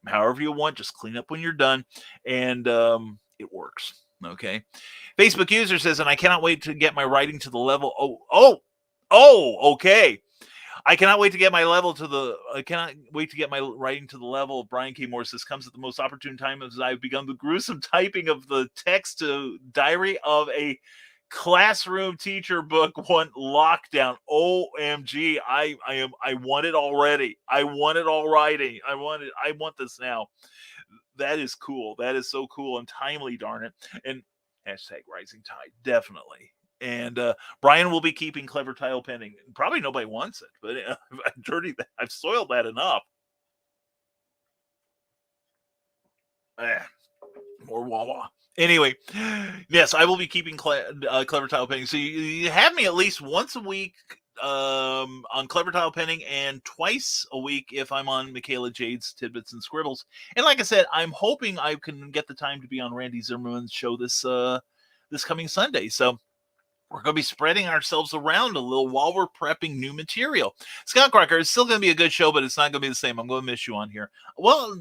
however you want. Just clean up when you're done, and it works. Okay. Facebook user says, and I cannot wait to get my writing to the level. Okay. I cannot wait to get my level to the. I cannot wait to get my writing to the level of Brian K. Morris. This comes at the most opportune time as I've begun the gruesome typing of the text to diary of a classroom teacher book one lockdown. OMG. I want it already. I want it already. I want this now. That is cool. That is so cool and timely, darn it. And hashtag rising tide, definitely. And Brian will be keeping Clever Tile pending. Probably nobody wants it, but I've soiled that enough. More Wawa. Anyway, yes, I will be keeping Clever Tile pending. So you have me at least once a week on Clever Tile Penning, and twice a week if I'm on Michaela Jade's Tidbits and Scribbles. And like I said, I'm hoping I can get the time to be on Randy Zimmerman's show this coming Sunday. So we're going to be spreading ourselves around a little while we're prepping new material. Scott Crocker, it's still going to be a good show, but it's not going to be the same. I'm going to miss you on here. Well,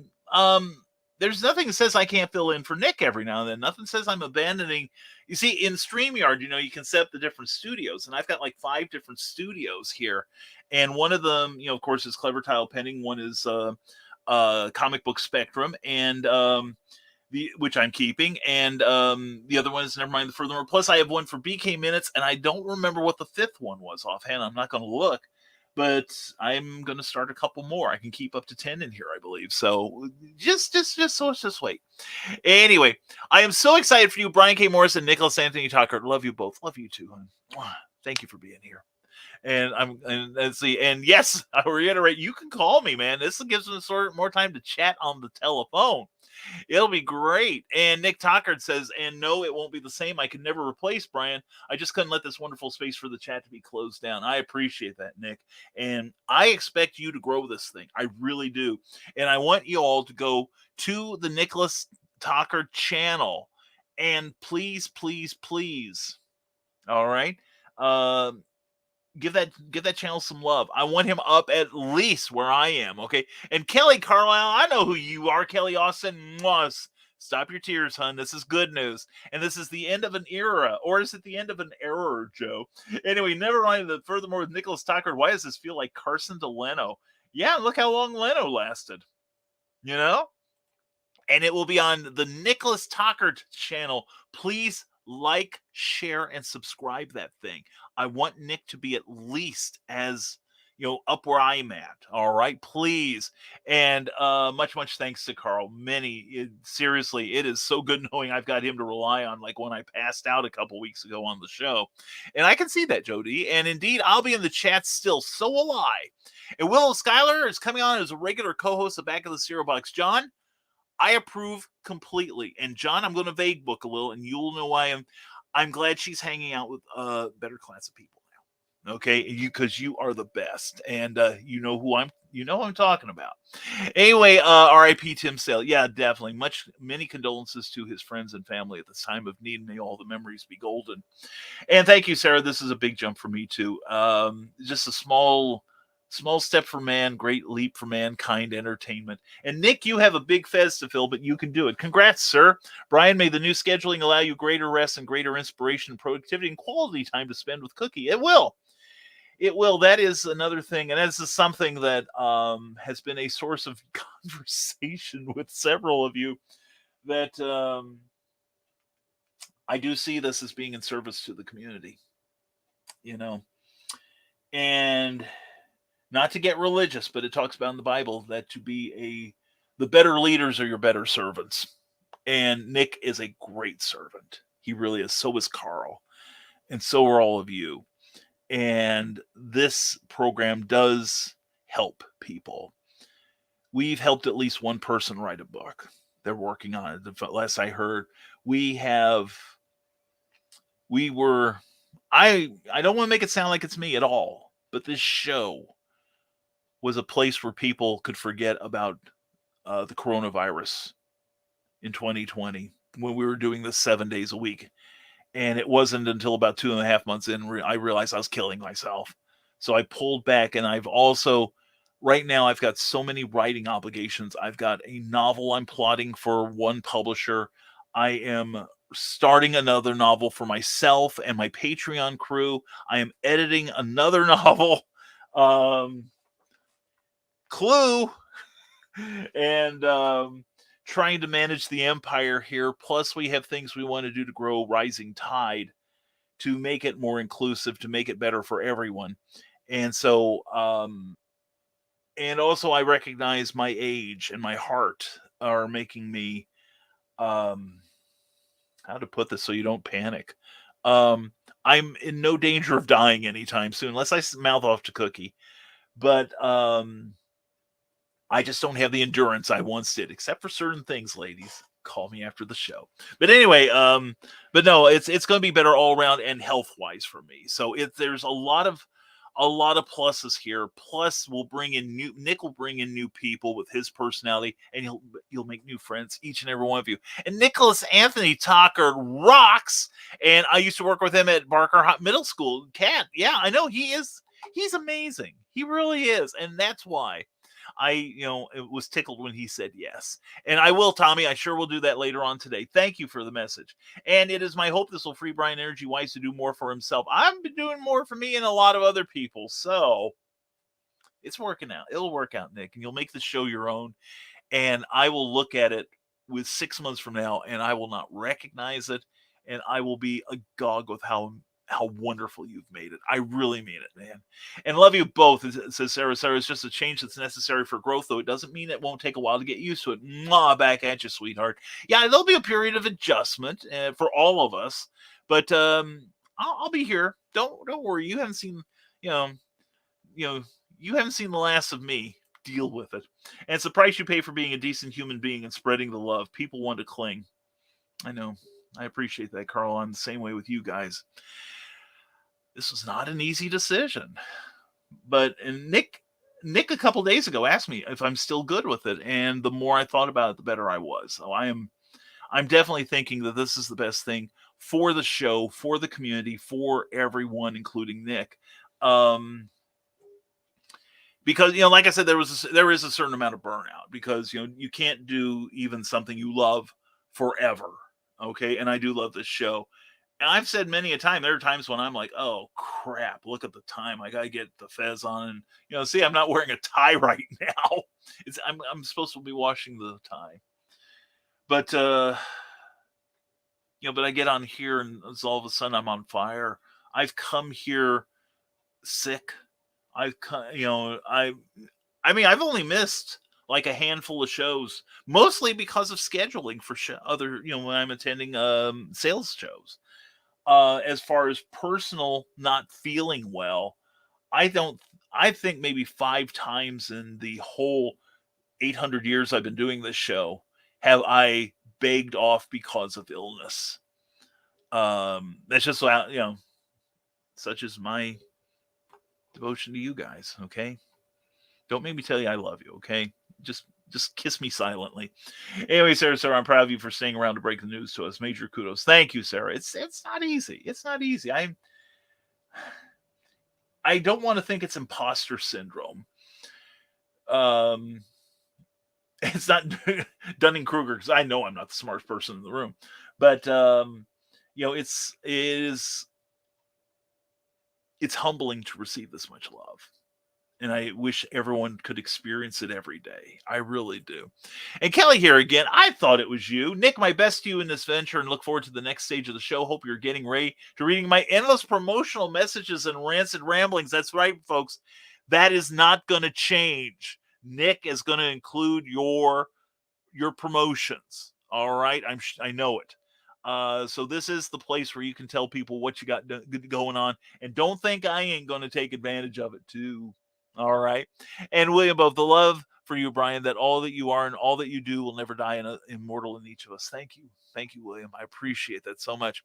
there's nothing that says I can't fill in for Nick every now and then. Nothing says I'm abandoning. You see, in StreamYard, you can set up the different studios, and I've got like 5 different studios here. And one of them, of course, is Clever Tile Penning. One is Comic Book Spectrum, and which I'm keeping, and the other one is Nevermind the Furthermore. Plus, I have one for BK Minutes, and I don't remember what the 5th one was offhand. I'm not going to look, but I'm going to start a couple more. I can keep up to 10 in here, I believe. So just wait. Anyway, I am so excited for you, Brian K. Morris and Nicholas Anthony Tucker. Love you both. Love you too. Thank you for being here. And yes, I reiterate, you can call me, man. This gives us more time to chat on the telephone. It'll be great. And Nick Tockard says, and no, it won't be the same. I can never replace Brian. I just couldn't let this wonderful space for the chat to be closed down. I appreciate that, Nick. And I expect you to grow this thing. I really do. And I want you all to go to the Nicholas Tockard channel. And please, please, please. All right. Give that channel some love. I want him up at least where I am, okay? And Kelly Carlisle, I know who you are, Kelly Austin. Stop your tears, hun. This is good news. And this is the end of an era. Or is it the end of an error, Joe? Anyway, never mind. Furthermore, with Nicholas Tucker, why does this feel like Carson to Leno? Yeah, look how long Leno lasted. And it will be on the Nicholas Tucker channel. Please like, share, and subscribe that thing. I want Nick to be at least as, up where I'm at. All right, please. And much thanks to Carl. Seriously, it is so good knowing I've got him to rely on, like when I passed out a couple weeks ago on the show. And I can see that, Jody. And indeed, I'll be in the chat still. So will I. And Willow Schuyler is coming on as a regular co-host of Back of the Cereal Box. John, I approve completely. And John, I'm going to vague book a little, and you'll know why I'm glad she's hanging out with a better class of people now. Okay, because you are the best, and you know who I'm talking about. Anyway, R.I.P. Tim Sale. Yeah, definitely. Many condolences to his friends and family at this time of need. May all the memories be golden. And thank you, Sarah. This is a big jump for me too. Just a small step for man, great leap for mankind entertainment. And Nick, you have a big fez to fill, but you can do it. Congrats, sir. Brian, may the new scheduling allow you greater rest and greater inspiration, productivity, and quality time to spend with Cookie. It will. It will. That is another thing. And this is something that has been a source of conversation with several of you, that I do see this as being in service to the community, and not to get religious, but it talks about in the Bible that to be the better leaders are your better servants. And Nick is a great servant. He really is. So is Carl. And so are all of you. And this program does help people. We've helped at least one person write a book. They're working on it. The last I heard, I don't want to make it sound like it's me at all, but this show was a place where people could forget about the coronavirus in 2020 when we were doing this 7 days a week. And it wasn't until about 2.5 months in I realized I was killing myself. So I pulled back, and I've also right now I've got so many writing obligations. I've got a novel I'm plotting for one publisher. I am starting another novel for myself and my Patreon crew. I am editing another novel. Clue. And trying to manage the empire here. Plus, we have things we want to do to grow Rising Tide, to make it more inclusive, to make it better for everyone. And so, and also, I recognize my age and my heart are making me, how to put this so you don't panic. I'm in no danger of dying anytime soon, unless I mouth off to Cookie. But I just don't have the endurance I once did, except for certain things, ladies. Call me after the show. But anyway, but no, it's going to be better all around and health wise for me. So there's a lot of pluses here. Plus, Nick will bring in new people with his personality, and you'll make new friends, each and every one of you. And Nicholas Anthony Tucker rocks. And I used to work with him at Barker Middle School. Cat, yeah, I know he's amazing. He really is, and that's why it was tickled when he said yes. And I will, Tommy, I sure will do that later on today. Thank you for the message. And it is my hope this will free Brian energy-wise to do more for himself. I've been doing more for me and a lot of other people. So it's working out. It'll work out, Nick. And you'll make the show your own. And I will look at it with 6 months from now, and I will not recognize it. And I will be agog with how wonderful you've made it. I really mean it, man. And love you both, says Sarah. Sarah, it's just a change that's necessary for growth, though. It doesn't mean it won't take a while to get used to it. Mwah, back at you, sweetheart. Yeah, there'll be a period of adjustment for all of us. But I'll be here. Don't worry. You haven't seen, you haven't seen the last of me. Deal with it. And it's the price you pay for being a decent human being and spreading the love. People want to cling. I know. I appreciate that, Carl. I'm the same way with you guys. This was not an easy decision. But Nick a couple days ago asked me if I'm still good with it. And the more I thought about it, the better I was. So I'm definitely thinking that this is the best thing for the show, for the community, for everyone, including Nick. Because, like I said, there is a certain amount of burnout because, you can't do even something you love forever. Okay. And I do love this show. And I've said many a time, there are times when I'm like, oh crap, look at the time. I got to get the fez on. And, see, I'm not wearing a tie right now. I'm supposed to be washing the tie. But, but I get on here and all of a sudden I'm on fire. I've come here sick. I've come, I've only missed like a handful of shows, mostly because of scheduling for other, when I'm attending sales shows. As far as personal not feeling well, I think maybe 5 times in the whole 800 years I've been doing this show have I begged off because of illness. That's just, such as my devotion to you guys. Okay. Don't make me tell you I love you. Okay. Just kiss me silently. Anyway, Sarah, I'm proud of you for staying around to break the news to us. Major kudos. Thank you, Sarah. It's not easy. It's not easy. I don't want to think it's imposter syndrome. It's not Dunning-Kruger because I know I'm not the smartest person in the room, but it's humbling to receive this much love. And I wish everyone could experience it every day. I really do. And Kelly here again. I thought it was you. Nick, my best to you in this venture and look forward to the next stage of the show. Hope you're getting ready to reading my endless promotional messages and rancid ramblings. That's right, folks. That is not going to change. Nick is going to include your promotions. All right? I know it. So this is the place where you can tell people what you got going on. And don't think I ain't going to take advantage of it too. All right. And William, both the love for you, Brian, that all that you are and all that you do will never die immortal in each of us. Thank you. Thank you, William. I appreciate that so much.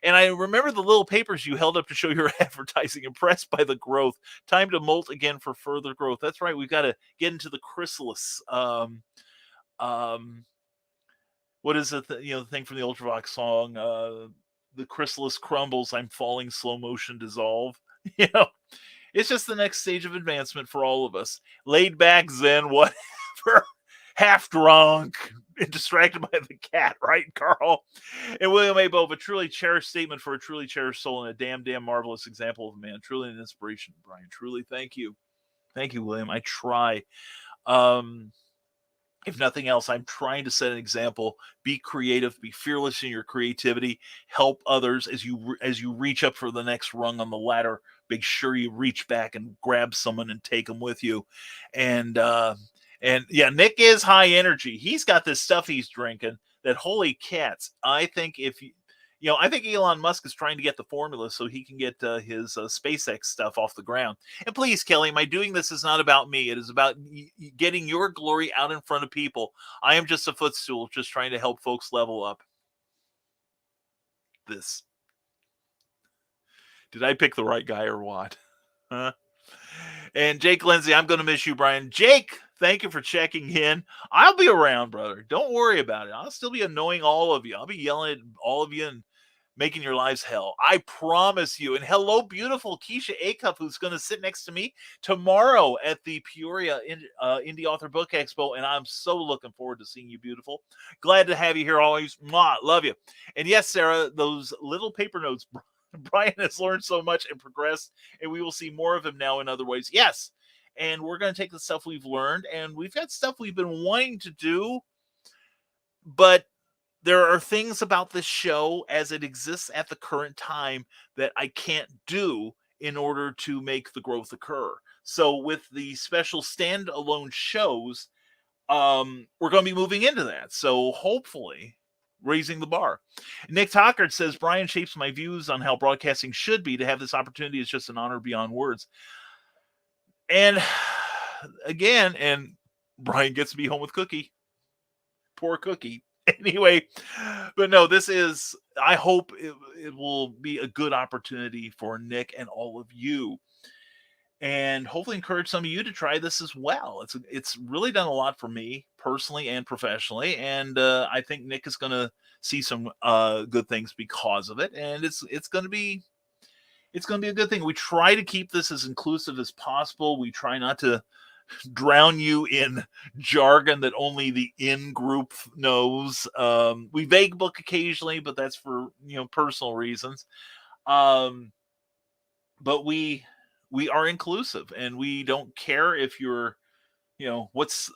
And I remember the little papers you held up to show your advertising. Impressed by the growth. Time to molt again for further growth. That's right. We've got to get into the chrysalis. What is it? The thing from the Ultravox song, the chrysalis crumbles, I'm falling, slow motion dissolve. It's just the next stage of advancement for all of us. Laid back, zen, whatever. Half drunk and distracted by the cat, right, Carl? And William A. Bove, a truly cherished statement for a truly cherished soul and a damn marvelous example of a man. Truly an inspiration, Brian. Truly, thank you. Thank you, William. I try. If nothing else, I'm trying to set an example. Be creative, be fearless in your creativity, help others as you reach up for the next rung on the ladder. Make sure you reach back and grab someone and take them with you. And yeah, Nick is high energy. He's got this stuff he's drinking that, holy cats. I think I think Elon Musk is trying to get the formula so he can get his SpaceX stuff off the ground. And please, Kelly, my doing this is not about me. It is about getting your glory out in front of people. I am just a footstool, just trying to help folks level up. This. Did I pick the right guy or what? Huh? And Jake Lindsay, I'm going to miss you, Brian. Jake, thank you for checking in. I'll be around, brother. Don't worry about it. I'll still be annoying all of you. I'll be yelling at all of you and making your lives hell. I promise you. And hello, beautiful Keisha Acuff, who's going to sit next to me tomorrow at the Peoria Indie Author Book Expo. And I'm so looking forward to seeing you, beautiful. Glad to have you here always. Mwah, love you. And yes, Sarah, those little paper notes, Brian has learned so much and progressed, and we will see more of him now in other ways. Yes. And we're going to take the stuff we've learned, and we've got stuff we've been wanting to do, but there are things about this show as it exists at the current time that I can't do in order to make the growth occur. So with the special standalone shows, we're going to be moving into that. So hopefully raising the bar. Nick Tockard says, Brian shapes my views on how broadcasting should be. To have this opportunity is just an honor beyond words. And again, and Brian gets to be home with Cookie. Poor Cookie. Anyway, but no, this is, I hope it will be a good opportunity for Nick and all of you. And hopefully encourage some of you to try this as well. It's really done a lot for me personally and professionally, and I think Nick is going to see some good things because of it. And it's going to be a good thing. We try to keep this as inclusive as possible. We try not to drown you in jargon that only the in-group knows. We vague book occasionally, but that's for personal reasons. But we are inclusive, and we don't care if you're, which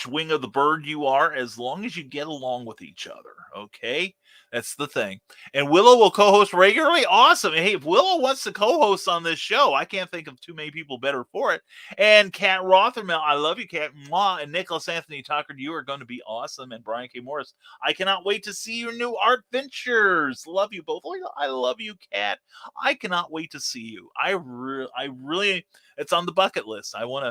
wing of the bird you are, as long as you get along with each other. Okay. That's the thing. And Willow will co-host regularly. Awesome. Hey, if Willow wants to co-host on this show, I can't think of too many people better for it. And Kat Rothermel, I love you, Kat. Mwah. And Nicholas Anthony Tucker, you are going to be awesome. And Brian K. Morris, I cannot wait to see your new art ventures. Love you both. I love you, Kat. I cannot wait to see you. I really, it's on the bucket list. I want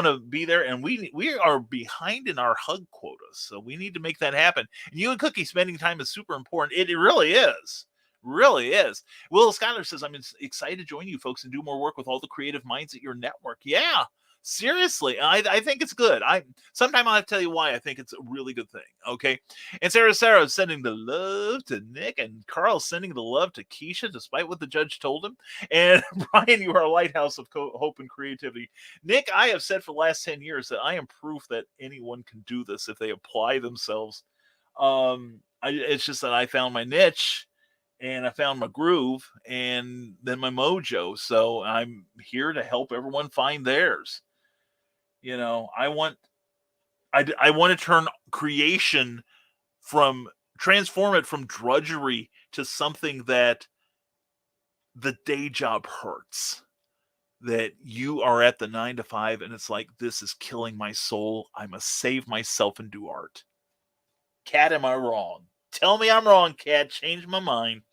to be there, and we are behind in our hug quotas, so we need to make that happen. And you and Cookie spending time is super important. It really is. Really is. Will Schuyler says, I'm excited to join you folks and do more work with all the creative minds at your network. Yeah, seriously. I think it's good. Sometime I'll have to tell you why I think it's a really good thing. Okay. And Sarah is sending the love to Nick, and Carl sending the love to Keisha, despite what the judge told him. And Brian, you are a lighthouse of hope and creativity. Nick, I have said for the last 10 years that I am proof that anyone can do this if they apply themselves. It's just that I found my niche, and I found my groove, and then my mojo. So I'm here to help everyone find theirs. I want to turn creation transform it from drudgery to something that the day job hurts. That you are at the 9 to 5 and it's like, this is killing my soul. I must save myself and do art. Kat, am I wrong? Tell me I'm wrong, Kat. Change my mind.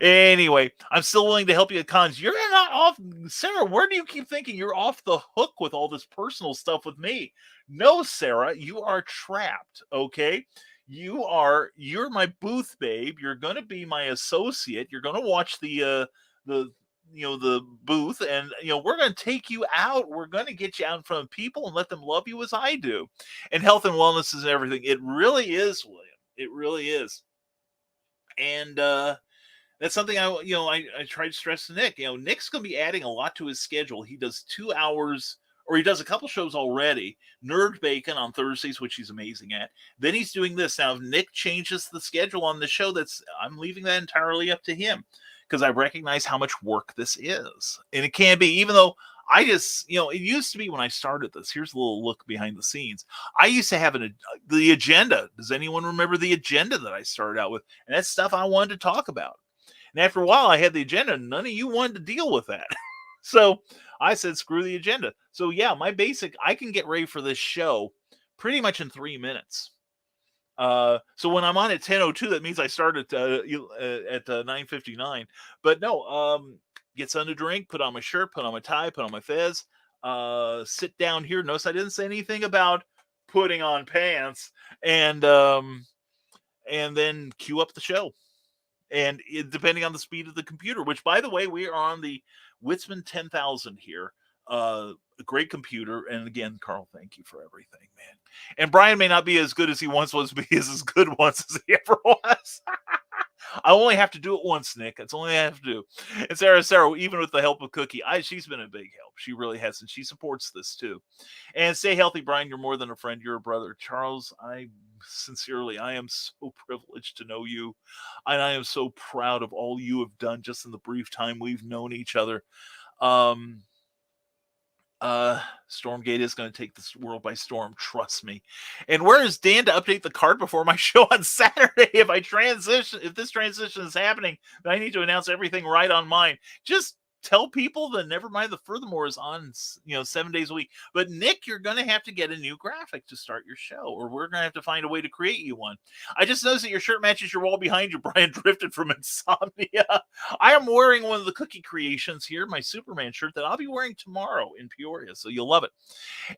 Anyway, I'm still willing to help you at cons. You're not off. Sarah, where do you keep thinking you're off the hook with all this personal stuff with me? No, Sarah, you are trapped, okay? You're my booth babe. You're going to be my associate. You're going to watch the booth, and we're going to take you out. We're going to get you out in front of people and let them love you as I do. And health and wellness is everything. It really is, William. It really is. And That's something I tried to stress to Nick. Nick's going to be adding a lot to his schedule. He does 2 hours, or he does a couple shows already. Nerd Bacon on Thursdays, which he's amazing at. Then he's doing this. Now, if Nick changes the schedule on the show, I'm leaving that entirely up to him, because I recognize how much work this is. And it can be, even though I just, it used to be when I started this. Here's a little look behind the scenes. I used to have the agenda. Does anyone remember the agenda that I started out with? And that's stuff I wanted to talk about. And after a while, I had the agenda. None of you wanted to deal with that. So I said, screw the agenda. So yeah, I can get ready for this show pretty much in 3 minutes. So when I'm on at 10:02, that means I start at 9:59. But no, get something to drink, put on my shirt, put on my tie, put on my fez, sit down here. Notice I didn't say anything about putting on pants, and then cue up the show. And depending on the speed of the computer, which, by the way, we are on the Witzman 10,000 here. A great computer. And again, Carl, thank you for everything, man. And Brian may not be as good as he once was, but he is as good once as he ever was. I only have to do it once, Nick. That's only I have to do. And Sarah, even with the help of Cookie, she's been a big help. She really has, and she supports this too. And stay healthy, Brian. You're more than a friend. You're a brother. Charles, I am so privileged to know you. And I am so proud of all you have done just in the brief time we've known each other. Stormgate is going to take this world by storm. Trust me. And where is Dan to update the card before my show on Saturday? If this transition is happening, then I need to announce everything right on mine. Just tell people that Nevermind the Furthermore is on, 7 days a week. But Nick, you're going to have to get a new graphic to start your show, or we're going to have to find a way to create you one. I just noticed that your shirt matches your wall behind you. Brian drifted from insomnia. I am wearing one of the Cookie creations here, my Superman shirt that I'll be wearing tomorrow in Peoria, so you'll love it.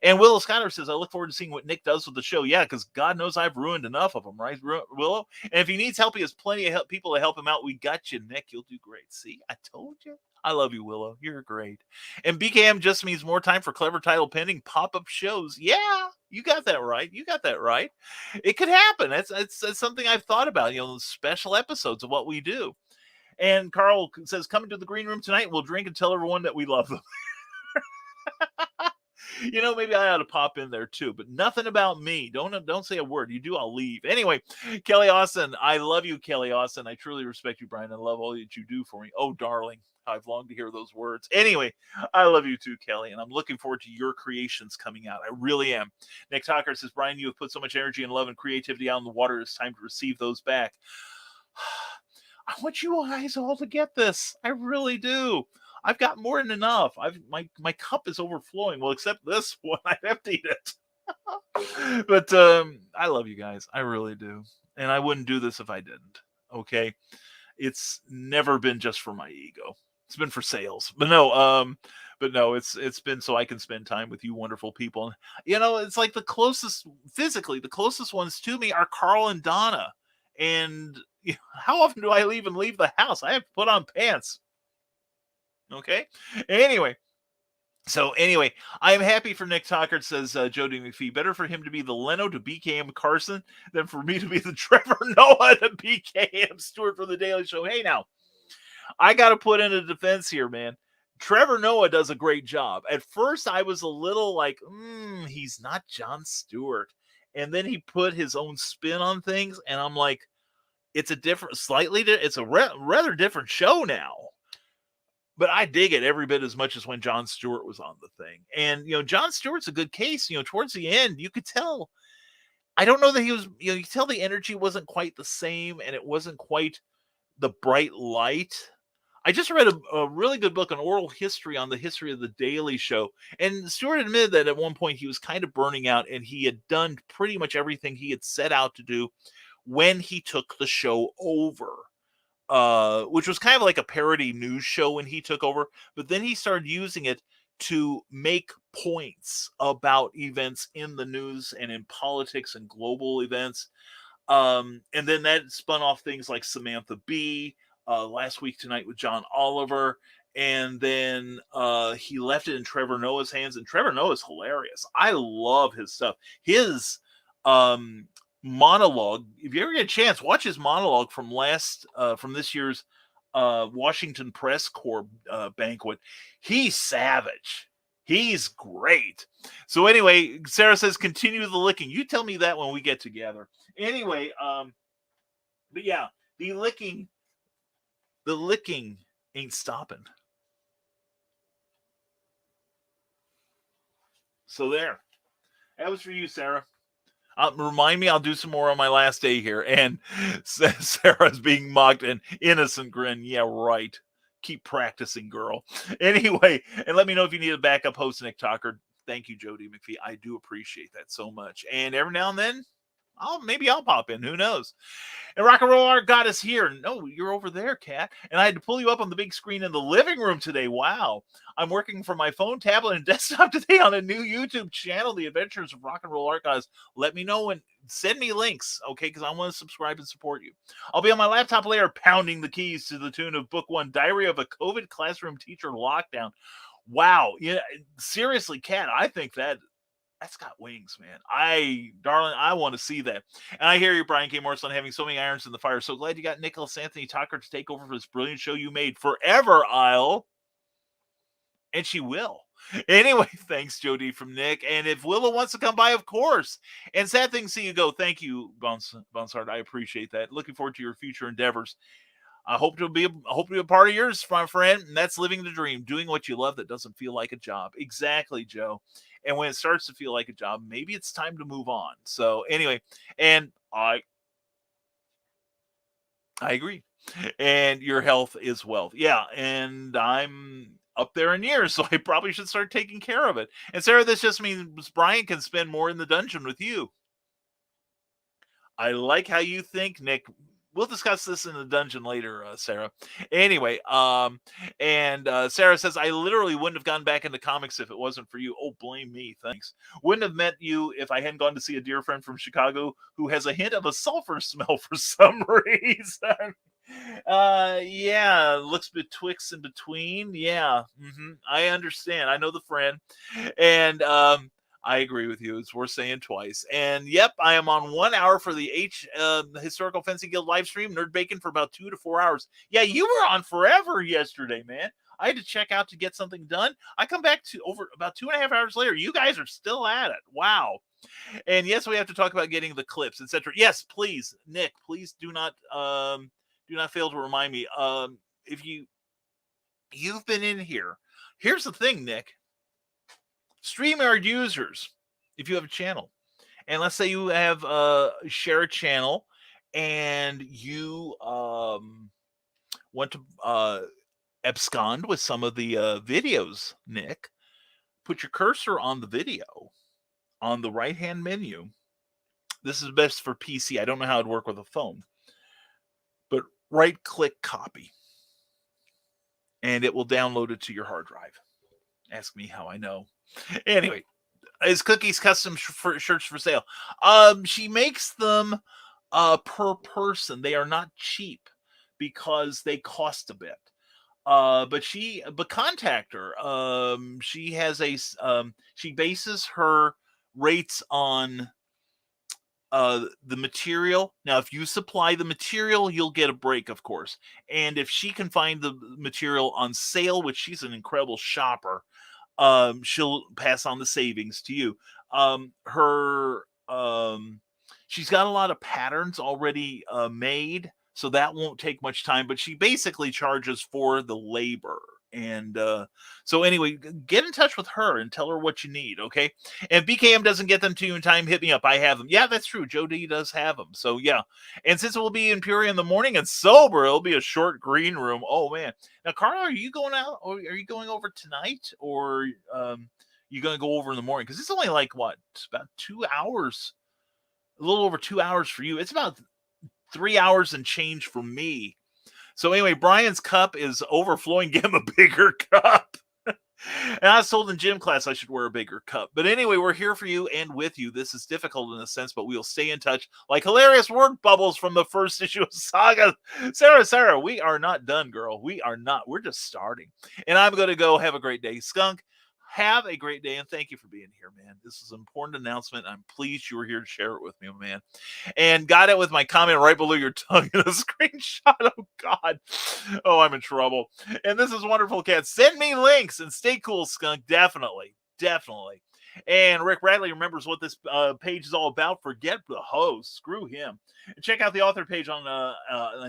And Willow Skyler says, I look forward to seeing what Nick does with the show. Yeah, because God knows I've ruined enough of them, right, Willow? And if he needs help, he has plenty of people to help him out. We got you, Nick. You'll do great. See, I told you. I love you, Willow. You're great. And BKM just means more time for clever title pending pop-up shows. Yeah, you got that right. It could happen. That's something I've thought about, special episodes of what we do. And Carl says, coming to the green room tonight, we'll drink and tell everyone that we love them. Maybe I ought to pop in there too, but nothing about me. Don't say a word. You do, I'll leave. Anyway, Kelly Austin, I love you, Kelly Austin. I truly respect you, Brian. I love all that you do for me. Oh, darling, I've longed to hear those words. Anyway, I love you too, Kelly, and I'm looking forward to your creations coming out. I really am. Nick Tucker says, Brian, you have put so much energy and love and creativity out in the water. It's time to receive those back. I want you guys all to get this. I really do. I've got more than enough. My cup is overflowing. Well, except this one, I've emptied it. But I love you guys. I really do. And I wouldn't do this if I didn't. Okay. It's never been just for my ego. It's been for sales. But no, it's been so I can spend time with you wonderful people. It's like the closest ones to me are Carl and Donna. And how often do I leave the house? I have to put on pants. Okay. Anyway, I am happy for Nick Tucker, says Jody McPhee. Better for him to be the Leno to BKM Carson than for me to be the Trevor Noah to BKM Stewart for the Daily Show. Hey, now, I got to put in a defense here, man. Trevor Noah does a great job. At first, I was a little like, he's not Jon Stewart. And then he put his own spin on things, and I'm like, it's a rather different show now. But I dig it every bit as much as when Jon Stewart was on the thing. And, Jon Stewart's a good case. Towards the end, you could tell. I don't know that he was, you could tell the energy wasn't quite the same, and it wasn't quite the bright light. I just read a really good book, an oral history on the history of the Daily Show. And Stewart admitted that at one point he was kind of burning out, and he had done pretty much everything he had set out to do when he took the show over. Which was kind of like a parody news show when he took over, but then he started using it to make points about events in the news and in politics and global events. And then that spun off things like Samantha Bee, Last Week Tonight with John Oliver. And then he left it in Trevor Noah's hands, and Trevor Noah's hilarious. I love his stuff. His monologue, if you ever get a chance, watch his monologue from this year's Washington Press Corps banquet. He's savage. He's great. So anyway, Sarah says, continue the licking. You tell me that when we get together. Anyway, but yeah, the licking ain't stopping. So there. That was for you, Sarah. Remind me, I'll do some more on my last day here. And Sarah's being mocked, an innocent grin. Yeah, right. Keep practicing, girl. Anyway, and let me know if you need a backup host, Nick Talker. Thank you, Jody McPhee. I do appreciate that so much. And every now and then, maybe I'll pop in. Who knows? And Rock and Roll Art got us here. No, you're over there, Kat. And I had to pull you up on the big screen in the living room today. Wow. I'm working from my phone, tablet, and desktop today on a new YouTube channel, The Adventures of Rock and Roll Art Guys. Let me know and send me links, okay, because I want to subscribe and support you. I'll be on my laptop later pounding the keys to the tune of Book 1, Diary of a COVID Classroom Teacher Lockdown. Wow. Yeah, seriously, Kat, I think that's got wings, man. Darling, I want to see that. And I hear you, Brian K. Morrison, having so many irons in the fire. So glad you got Nicholas Anthony Tucker to take over for this brilliant show you made forever, Isle. And she will. Anyway, thanks, Jody from Nick. And if Willow wants to come by, of course. And sad thing to see you go. Thank you, Bonsard. I appreciate that. Looking forward to your future endeavors. I hope to be a part of yours, my friend. And that's living the dream, doing what you love that doesn't feel like a job. Exactly, Joe. And when it starts to feel like a job, maybe it's time to move on. So anyway, and I agree. And your health is wealth. Yeah, and I'm up there in years, so I probably should start taking care of it. And Sarah, this just means Brian can spend more in the dungeon with you. I like how you think, Nick. We'll discuss this in the dungeon later, Sarah. Anyway, and Sarah says, I literally wouldn't have gone back into comics if it wasn't for you. Oh, blame me. Thanks. Wouldn't have met you if I hadn't gone to see a dear friend from Chicago who has a hint of a sulfur smell for some reason. Yeah, looks betwixt and between. Yeah, I understand. I know the friend. And I agree with you. It's worth saying twice. And yep, I am on 1 hour for the Historical Fencing Guild live stream. Nerd Bacon for about 2 to 4 hours. Yeah, you were on forever yesterday, man. I had to check out to get something done. I come back to over about 2.5 hours later. You guys are still at it. Wow. And yes, we have to talk about getting the clips, etc. Yes, please, Nick. Please do not fail to remind me. If you've been in here. Here's the thing, Nick. StreamYard users, if you have a channel, and let's say you have share a channel and you want to abscond with some of the videos, Nick, put your cursor on the video on the right-hand menu. This is best for PC. I don't know how it'd work with a phone, but right-click copy, and it will download it to your hard drive. Ask me how I know. Anyway, is Cookies custom shirts for sale? She makes them per person. They are not cheap because they cost a bit. But contact her. She has she bases her rates on the material. Now, if you supply the material, you'll get a break, of course. And if she can find the material on sale, which she's an incredible shopper, she'll pass on the savings to you. She's got a lot of patterns already made, so that won't take much time, but she basically charges for the labor. And so anyway, get in touch with her and tell her what you need, okay? And BKM doesn't get them to you in time, hit me up. I have them. Yeah, that's true. Joe D does have them. So yeah. And since it will be in Peoria in the morning and sober, it'll be a short green room. Oh man. Now, Carla, are you going out, or are you going over tonight, or you going to go over in the morning? Because it's only like what? It's about 2 hours, a little over 2 hours for you. It's about 3 hours and change for me. So anyway, Brian's cup is overflowing. Get him a bigger cup. And I was told in gym class I should wear a bigger cup. But anyway, we're here for you and with you. This is difficult in a sense, but we'll stay in touch like hilarious word bubbles from the first issue of Saga. Sarah, we are not done, girl. We are not. We're just starting. And I'm going to go have a great day. Skunk, Have a great day, and thank you for being here, man. This is an important announcement. I'm pleased you were here to share it with me, man. And got it with my comment right below your tongue in a screenshot. Oh, God. Oh, I'm in trouble. And this is Wonderful Cat. Send me links and stay cool, skunk. Definitely. Definitely. And Rick Bradley remembers what this page is all about. Forget the host. Screw him. And check out the author page on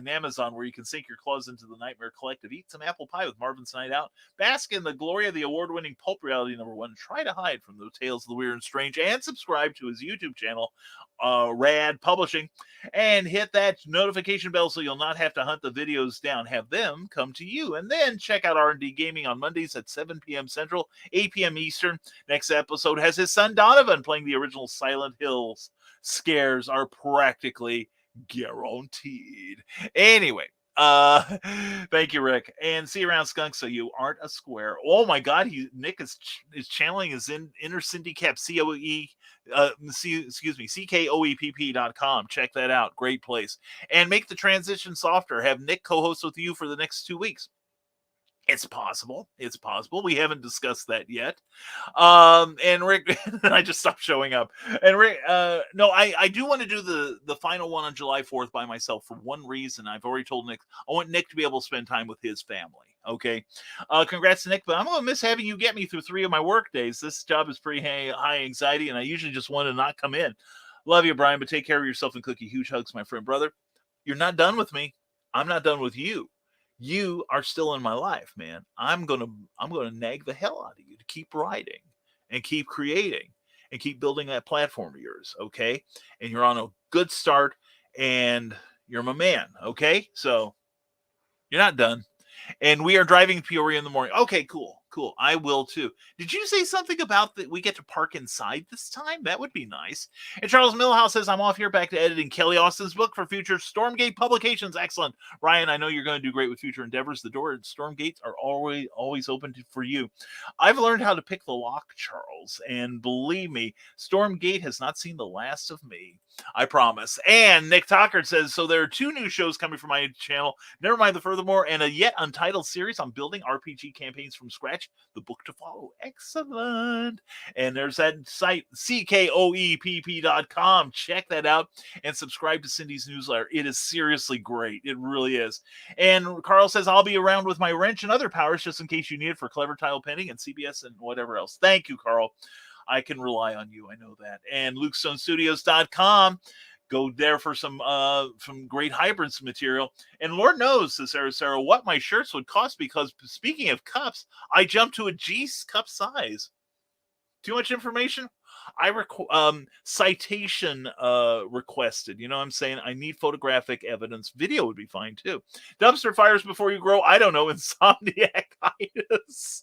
Amazon where you can sink your claws into the Nightmare Collective. Eat some apple pie with Marvin's Night Out. Bask in the glory of the award-winning pulp reality #1. Try to hide from the tales of the weird and strange. And subscribe to his YouTube channel, Rad Publishing. And hit that notification bell so you'll not have to hunt the videos down. Have them come to you. And then check out R&D Gaming on Mondays at 7 p.m. Central, 8 p.m. Eastern. Next episode has his son Donovan playing the original Silent Hills. Scares are practically guaranteed. Anyway, thank you, Rick, and see you around, skunk. So you aren't a square. Oh my God, Nick is channeling his inner syndicap CKOEPP.com. Check that out. Great place. And make the transition softer. Have Nick co-host with you for the next 2 weeks. It's possible. It's possible. We haven't discussed that yet. And Rick, I just stopped showing up. And Rick, no, I do want to do the final one on July 4th by myself for one reason. I've already told Nick. I want Nick to be able to spend time with his family. Okay. Congrats to Nick, but I'm going to miss having you get me through 3 of my work days. This job is pretty high anxiety, and I usually just want to not come in. Love you, Brian, but take care of yourself and Cookie. Huge hugs, my friend, brother. You're not done with me. I'm not done with you. You are still in my life, man. I'm gonna nag the hell out of you to keep writing and keep creating and keep building that platform of yours, okay? And you're on a good start, and you're my man, okay? So you're not done. And we are driving Peoria in the morning. Okay, cool. I will too. Did you say something about that we get to park inside this time? That would be nice. And Charles Millhouse says, I'm off here back to editing Kelly Austin's book for future Stormgate publications. Excellent. Ryan, I know you're going to do great with future endeavors. The door at Stormgates are always open for you. I've learned how to pick the lock, Charles. And believe me, Stormgate has not seen the last of me. I promise. And Nick Tockert says, so there are 2 new shows coming from my channel. Never mind the Furthermore, and a yet untitled series on building RPG campaigns from scratch. The book to follow. Excellent. And there's that site, CKOEPP.com. Check that out and subscribe to Cindy's newsletter. It is seriously great. It really is. And Carl says, I'll be around with my wrench and other powers just in case you need it for clever tile penning and CBS and whatever else. Thank you, Carl. I can rely on you. I know that. And LukeStoneStudios.com. Go there for some great hybrids material. And Lord knows, says Sarah, what my shirts would cost, because speaking of cups, I jumped to a G cup size. Too much information? I citation requested. You know what I'm saying? I need photographic evidence. Video would be fine too. Dumpster fires before you grow. I don't know. Insomniacitis.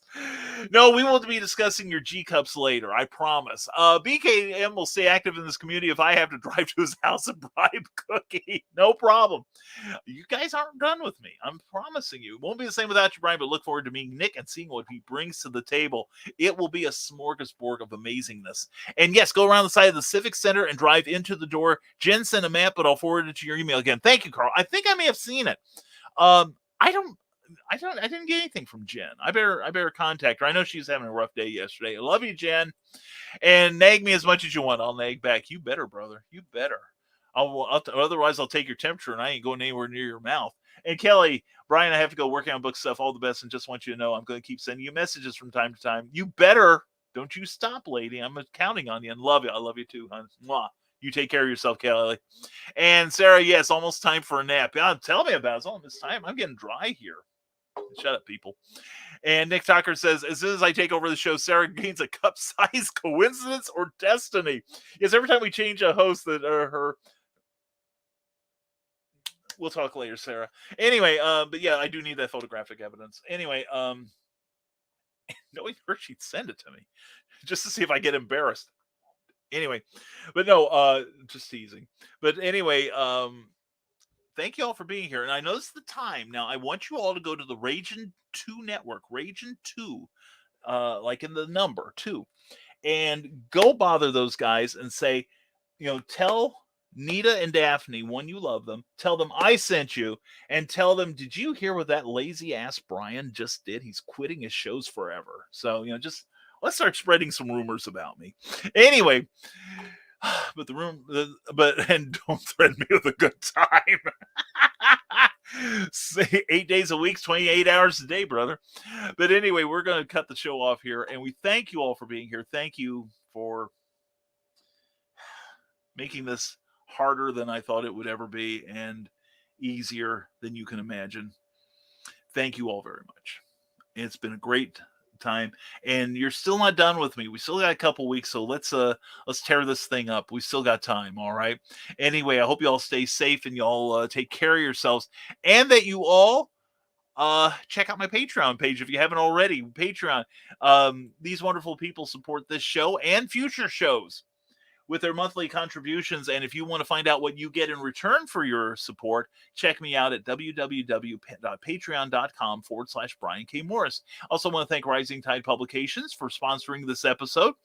No, we will be discussing your G cups later. I promise. BKM will stay active in this community if I have to drive to his house and bribe Cookie. No problem. You guys aren't done with me. I'm promising you. It won't be the same without you, Brian, but look forward to meeting Nick and seeing what he brings to the table. It will be a smorgasbord of amazingness. And yes, go around the side of the Civic Center and drive into the door. Jen sent a map, but I'll forward it to your email again. Thank you, Carl. I think I may have seen it. I didn't get anything from Jen. I better contact her. I know she's having a rough day yesterday. I love you, Jen. And nag me as much as you want. I'll nag back. You better, brother. You better. Otherwise, I'll take your temperature and I ain't going anywhere near your mouth. And Kelly, Brian, I have to go working on book stuff. All the best, and just want you to know I'm going to keep sending you messages from time to time. You better. Don't you stop, lady. I'm counting on you and love you. I love you too, hon. Mwah. You take care of yourself, Kelly. And Sarah, yes, almost time for a nap. Yeah, tell me about it. It's almost time. I'm getting dry here. Shut up, people. And Nick Tucker says, as soon as I take over the show, Sarah gains a cup size. Coincidence or destiny? Yes, every time we change a host that her. We'll talk later, Sarah. Anyway, but yeah, I do need that photographic evidence. Anyway, knowing her, she'd send it to me just to see if I get embarrassed. Anyway, but no, just teasing. But anyway, thank you all for being here. And I know this is the time. Now, I want you all to go to the Ragin 2 network, Ragin 2, like in the number 2, and go bother those guys and say, tell Nita and Daphne, when you love them, tell them I sent you, and tell them, did you hear what that lazy ass Brian just did? He's quitting his shows forever. So, just let's start spreading some rumors about me. Anyway, but and don't threaten me with a good time. Say 8 days a week, 28 hours a day, brother. But anyway, we're going to cut the show off here, and we thank you all for being here. Thank you for making this harder than I thought it would ever be and easier than you can imagine. Thank you all very much. It's been a great time, and you're still not done with me. We still got a couple weeks, so let's tear this thing up. We still got time, all right? Anyway, I hope you all stay safe and y'all take care of yourselves, and that you all check out my Patreon page if you haven't already. Patreon. These wonderful people support this show and future shows with their monthly contributions. And if you want to find out what you get in return for your support, check me out at www.patreon.com/Brian K. Morris. Also want to thank Rising Tide Publications for sponsoring this episode.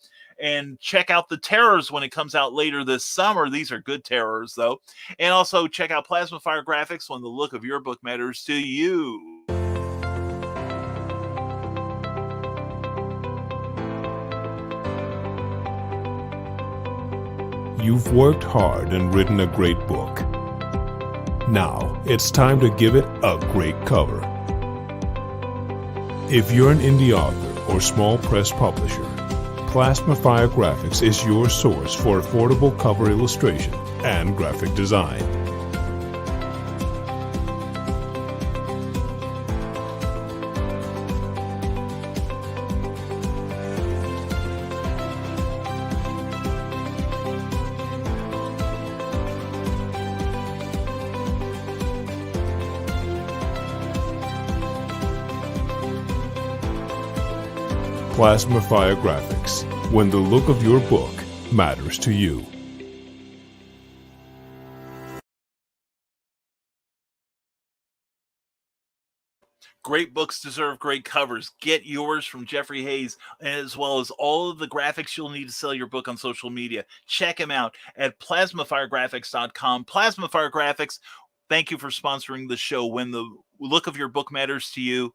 And check out The Terrors when it comes out later this summer. These are good terrors, though. And also check out Plasma Fire Graphics when the look of your book matters to you. You've worked hard and written a great book. Now, it's time to give it a great cover. If you're an indie author or small press publisher, Plasma Fire Graphics is your source for affordable cover illustration and graphic design. Plasma Fire Graphics, when the look of your book matters to you. Great books deserve great covers. Get yours from Jeffrey Hayes, as well as all of the graphics you'll need to sell your book on social media. Check him out at plasmafiregraphics.com. Plasma Fire Graphics, thank you for sponsoring the show when the look of your book matters to you.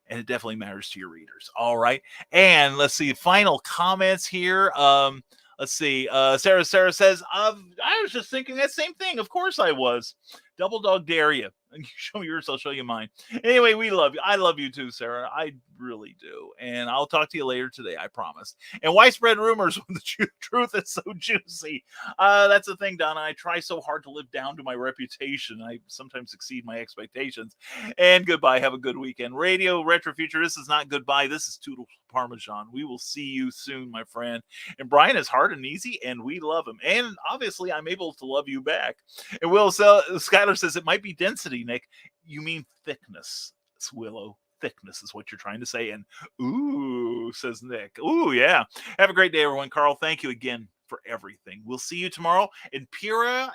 And it definitely matters to your readers. All right. And let's see. Final comments here. Let's see. Sarah says, I was just thinking that same thing. Of course I was. Double dog dare you. You show me yours, I'll show you mine. Anyway, we love you. I love you too, Sarah. I really do. And I'll talk to you later today, I promise. And why spread rumors when the truth is so juicy? That's the thing, Donna. I try so hard to live down to my reputation. I sometimes exceed my expectations. And goodbye. Have a good weekend. Radio Retro Future. This is not goodbye. This is Toodle Parmesan. We will see you soon, my friend. And Brian is hard and easy, and we love him. And obviously, I'm able to love you back. And Skylar says it might be density, Nick. You mean thickness. It's Willow. Thickness is what you're trying to say. And ooh, says Nick. Ooh, yeah. Have a great day, everyone. Carl, thank you again for everything. We'll see you tomorrow in Peoria,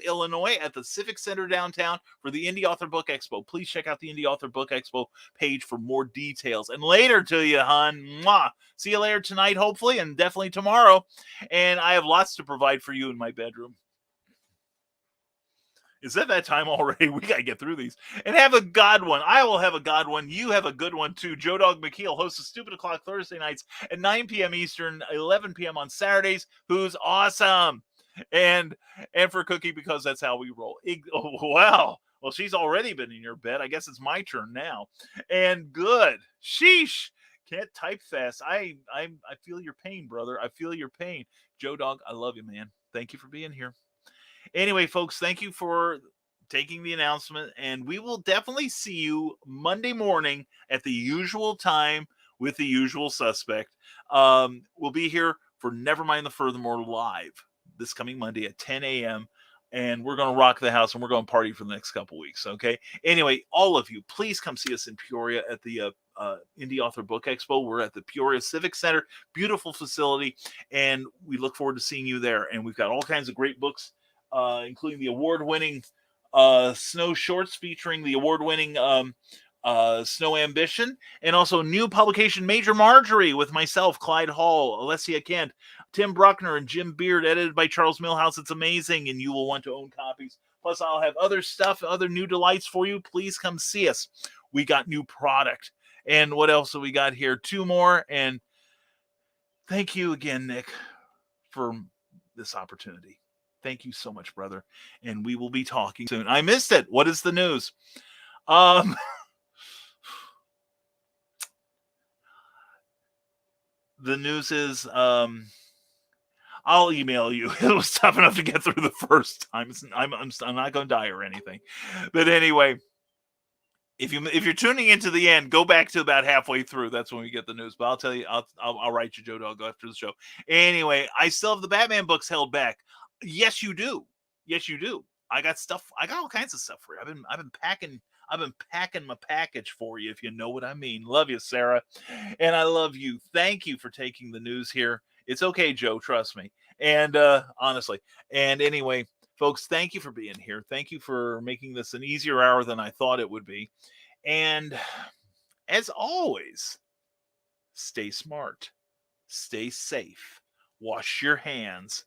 Illinois at the Civic Center downtown for the Indie Author Book Expo. Please check out the Indie Author Book Expo page for more details. And later to you, hon. Mwah. See you later tonight, hopefully, and definitely tomorrow. And I have lots to provide for you in my bedroom. Is that time already? We got to get through these. And have a God one. I will have a God one. You have a good one, too. Joe Dog McKeel hosts a Stupid O'Clock Thursday nights at 9 p.m. Eastern, 11 p.m. on Saturdays. Who's awesome. And for Cookie, because that's how we roll. Oh, wow. Well, she's already been in your bed. I guess it's my turn now. And good. Sheesh. Can't type fast. I feel your pain, brother. I feel your pain. Joe Dog, I love you, man. Thank you for being here. Anyway, folks, thank you for taking the announcement, and we will definitely see you Monday morning at the usual time with the usual suspect. We'll be here for Nevermind the Furthermore live this coming Monday at 10 a.m., and we're going to rock the house, and we're going to party for the next couple weeks, okay? Anyway, all of you, please come see us in Peoria at the Indie Author Book Expo. We're at the Peoria Civic Center, beautiful facility, and we look forward to seeing you there. And we've got all kinds of great books, including the award-winning Snow Shorts featuring the award-winning Snow Ambition, and also new publication Major Marjorie with myself, Clyde Hall, Alessia Kent, Tim Bruckner, and Jim Beard, edited by Charles Millhouse. It's amazing, and you will want to own copies. Plus, I'll have other stuff, other new delights for you. Please come see us. We got new product. And what else have we got here? 2 more, and thank you again, Nick, for this opportunity. Thank you so much, brother. And we will be talking soon. I missed it. What is the news? The news is I'll email you. It was tough enough to get through the first time. I'm not going to die or anything. But anyway, if you're tuning into the end, go back to about halfway through. That's when we get the news. But I'll tell you, I'll write you, Joe Dog, after the show. Anyway, I still have the Batman books held back. Yes, you do. Yes, you do. I got stuff. I got all kinds of stuff for you. I've been packing my package for you, if you know what I mean. Love you, Sarah. And I love you. Thank you for taking the news here. It's okay, Joe. Trust me. And honestly. And anyway, folks, thank you for being here. Thank you for making this an easier hour than I thought it would be. And as always, stay smart, stay safe, wash your hands,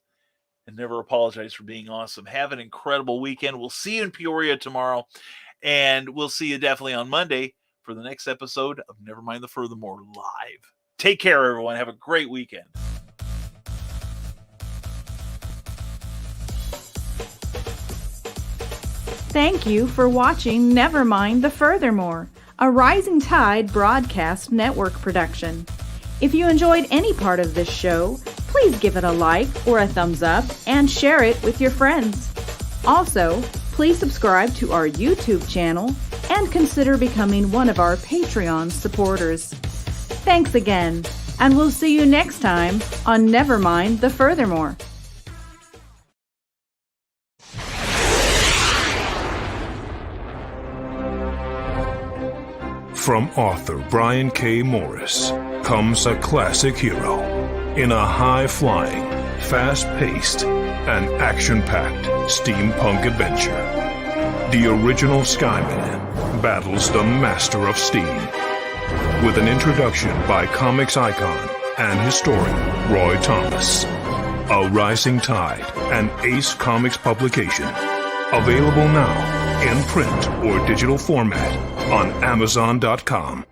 and never apologize for being awesome. Have an incredible weekend. We'll see you in Peoria tomorrow, and we'll see you definitely on Monday for the next episode of Nevermind the Furthermore Live. Take care, everyone. Have a great weekend. Thank you for watching Nevermind the Furthermore, a Rising Tide Broadcast Network production. If you enjoyed any part of this show, please give it a like or a thumbs up and share it with your friends. Also, please subscribe to our YouTube channel and consider becoming one of our Patreon supporters. Thanks again, and we'll see you next time on Nevermind the Furthermore. From author Brian K. Morris comes a classic hero in a high-flying, fast-paced, and action-packed steampunk adventure. The original Skyman battles the Master of Steam with an introduction by comics icon and historian Roy Thomas. A Rising Tide and Ace Comics publication. Available now in print or digital format on Amazon.com.